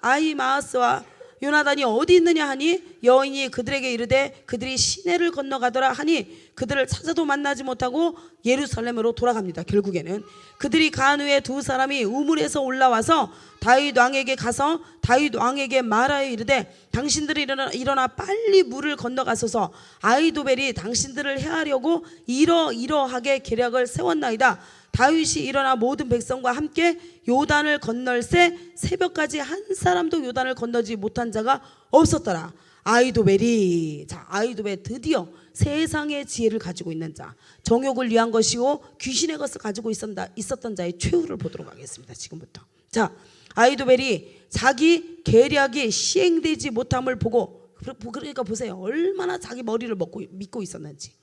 아히마아스와 요나단이 어디 있느냐 하니 여인이 그들에게 이르되 그들이 시내를 건너가더라 하니 그들을 찾아도 만나지 못하고 예루살렘으로 돌아갑니다. 결국에는 그들이 간 후에 두 사람이 우물에서 올라와서 다윗 왕에게 가서 다윗 왕에게 말하여 이르되 당신들이 일어나 빨리 물을 건너가소서. 아히도벨이 당신들을 해하려고 이러이러하게 계략을 세웠나이다. 다윗이 일어나 모든 백성과 함께 요단을 건널새 새벽까지 한 사람도 요단을 건너지 못한 자가 없었더라. 아히도벨이, 자 아히도벨 드디어 세상의 지혜를 가지고 있는 자, 정욕을 위한 것이고 귀신의 것을 가지고 있었던 자의 최후를 보도록 하겠습니다. 지금부터. 자 아히도벨이 자기 계략이 시행되지 못함을 보고, 그러니까 보세요 얼마나 자기 머리를 믿고 있었는지.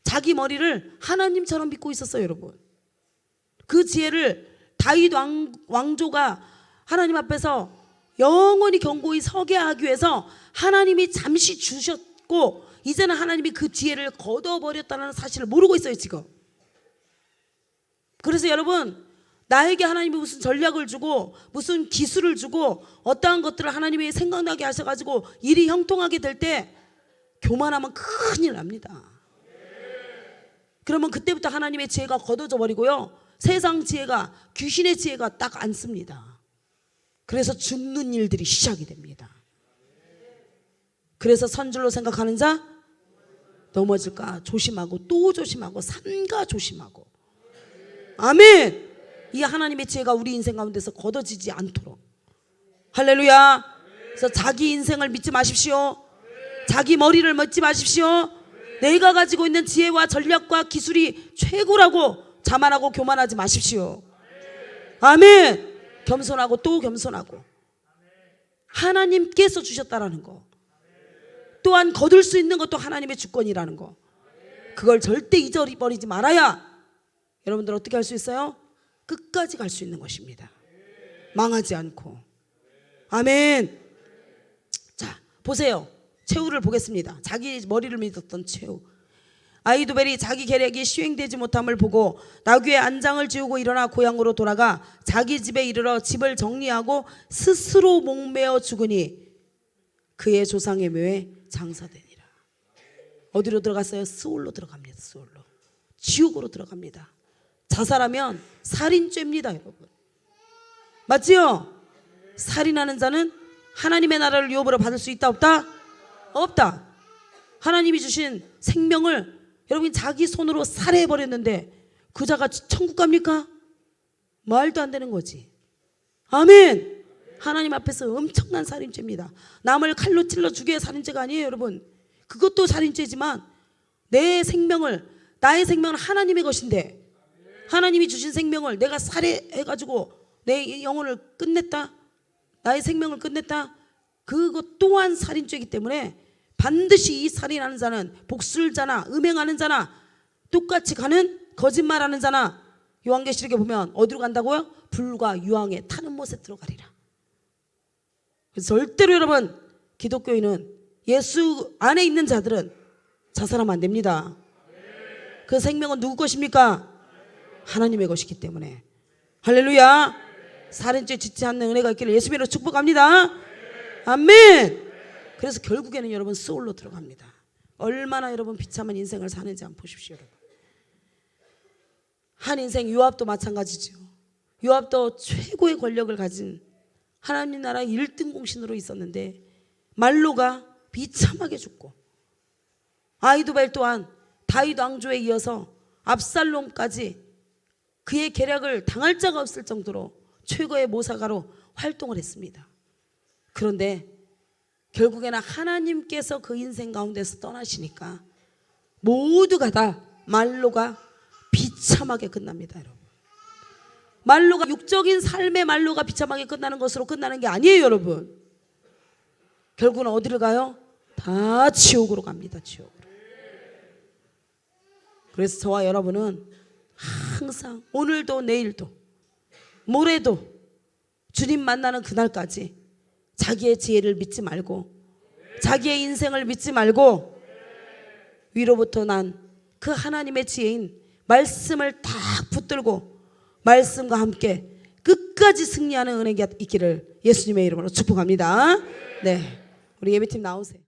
자기 머리를 하나님처럼 믿고 있었어요. 여러분 그 지혜를 다윗 왕조가 하나님 앞에서 영원히 견고히 서게 하기 위해서 하나님이 잠시 주셨고 이제는 하나님이 그 지혜를 걷어버렸다는 사실을 모르고 있어요 지금. 그래서 여러분 나에게 하나님이 무슨 전략을 주고 무슨 기술을 주고 어떠한 것들을 하나님이 생각나게 하셔가지고 일이 형통하게 될 때 교만하면 큰일 납니다. 그러면 그때부터 하나님의 지혜가 걷어져 버리고요 세상 지혜가 귀신의 지혜가 딱 앉습니다. 그래서 죽는 일들이 시작이 됩니다. 그래서 선줄로 생각하는 자 넘어질까 조심하고 또 조심하고 삼가 조심하고. 아멘. 이 하나님의 지혜가 우리 인생 가운데서 걷어지지 않도록. 할렐루야. 그래서 자기 인생을 믿지 마십시오. 자기 머리를 믿지 마십시오. 내가 가지고 있는 지혜와 전략과 기술이 최고라고 자만하고 교만하지 마십시오. 아멘. 겸손하고 또 겸손하고. 하나님께서 주셨다라는 거, 또한 거둘 수 있는 것도 하나님의 주권이라는 거, 그걸 절대 잊어버리지 말아야 여러분들 어떻게 할 수 있어요? 끝까지 갈 수 있는 것입니다. 망하지 않고. 아멘. 자, 보세요. 최후를 보겠습니다. 자기 머리를 믿었던 최후. 아히도벨이 자기 계략이 시행되지 못함을 보고 나귀의 안장을 지우고 일어나 고향으로 돌아가 자기 집에 이르러 집을 정리하고 스스로 목매어 죽으니 그의 조상의 묘에 장사되니라. 어디로 들어갔어요? 스올로 들어갑니다. 스올로. 지옥으로 들어갑니다. 자살하면 살인죄입니다, 여러분. 맞지요? 살인하는 자는 하나님의 나라를 유업으로 받을 수 있다 없다? 없다. 하나님이 주신 생명을 여러분이 자기 손으로 살해해버렸는데 그 자가 천국 갑니까? 말도 안 되는 거지. 아멘. 하나님 앞에서 엄청난 살인죄입니다. 남을 칼로 찔러 죽여야 살인죄가 아니에요, 여러분. 그것도 살인죄지만 내 생명을, 나의 생명은 하나님의 것인데 하나님이 주신 생명을 내가 살해해가지고 내 영혼을 끝냈다, 나의 생명을 끝냈다, 그것 또한 살인죄이기 때문에 반드시 이 살인하는 자는 복술자나 음행하는 자나 똑같이 가는 거짓말하는 자나 요한계시록에 보면 어디로 간다고요? 불과 유황에 타는 못에 들어가리라. 그래서 절대로 여러분, 기독교인은 예수 안에 있는 자들은 자살하면 안 됩니다. 그 생명은 누구 것입니까? 하나님의 것이기 때문에. 할렐루야. 살인죄 짓지 않는 은혜가 있기를 예수님으로 축복합니다. 아멘. 그래서 결국에는 여러분 스올로 들어갑니다. 얼마나 여러분 비참한 인생을 사는지 한번 보십시오, 여러분. 한 인생, 요압도 마찬가지죠. 요압도 최고의 권력을 가진 하나님 나라 1등 공신으로 있었는데 말로가 비참하게 죽고, 아히도벨 또한 다윗 왕조에 이어서 압살롬까지 그의 계략을 당할 자가 없을 정도로 최고의 모사가로 활동을 했습니다. 그런데 결국에는 하나님께서 그 인생 가운데서 떠나시니까 모두가 다 말로가 비참하게 끝납니다, 여러분. 말로가, 육적인 삶의 말로가 비참하게 끝나는 것으로 끝나는 게 아니에요, 여러분. 결국은 어디를 가요? 다 지옥으로 갑니다, 지옥으로. 그래서 저와 여러분은 항상 오늘도 내일도 모레도 주님 만나는 그날까지 자기의 지혜를 믿지 말고 자기의 인생을 믿지 말고 위로부터 난 그 하나님의 지혜인 말씀을 딱 붙들고 말씀과 함께 끝까지 승리하는 은혜가 있기를 예수님의 이름으로 축복합니다. 네, 우리 예배팀 나오세요.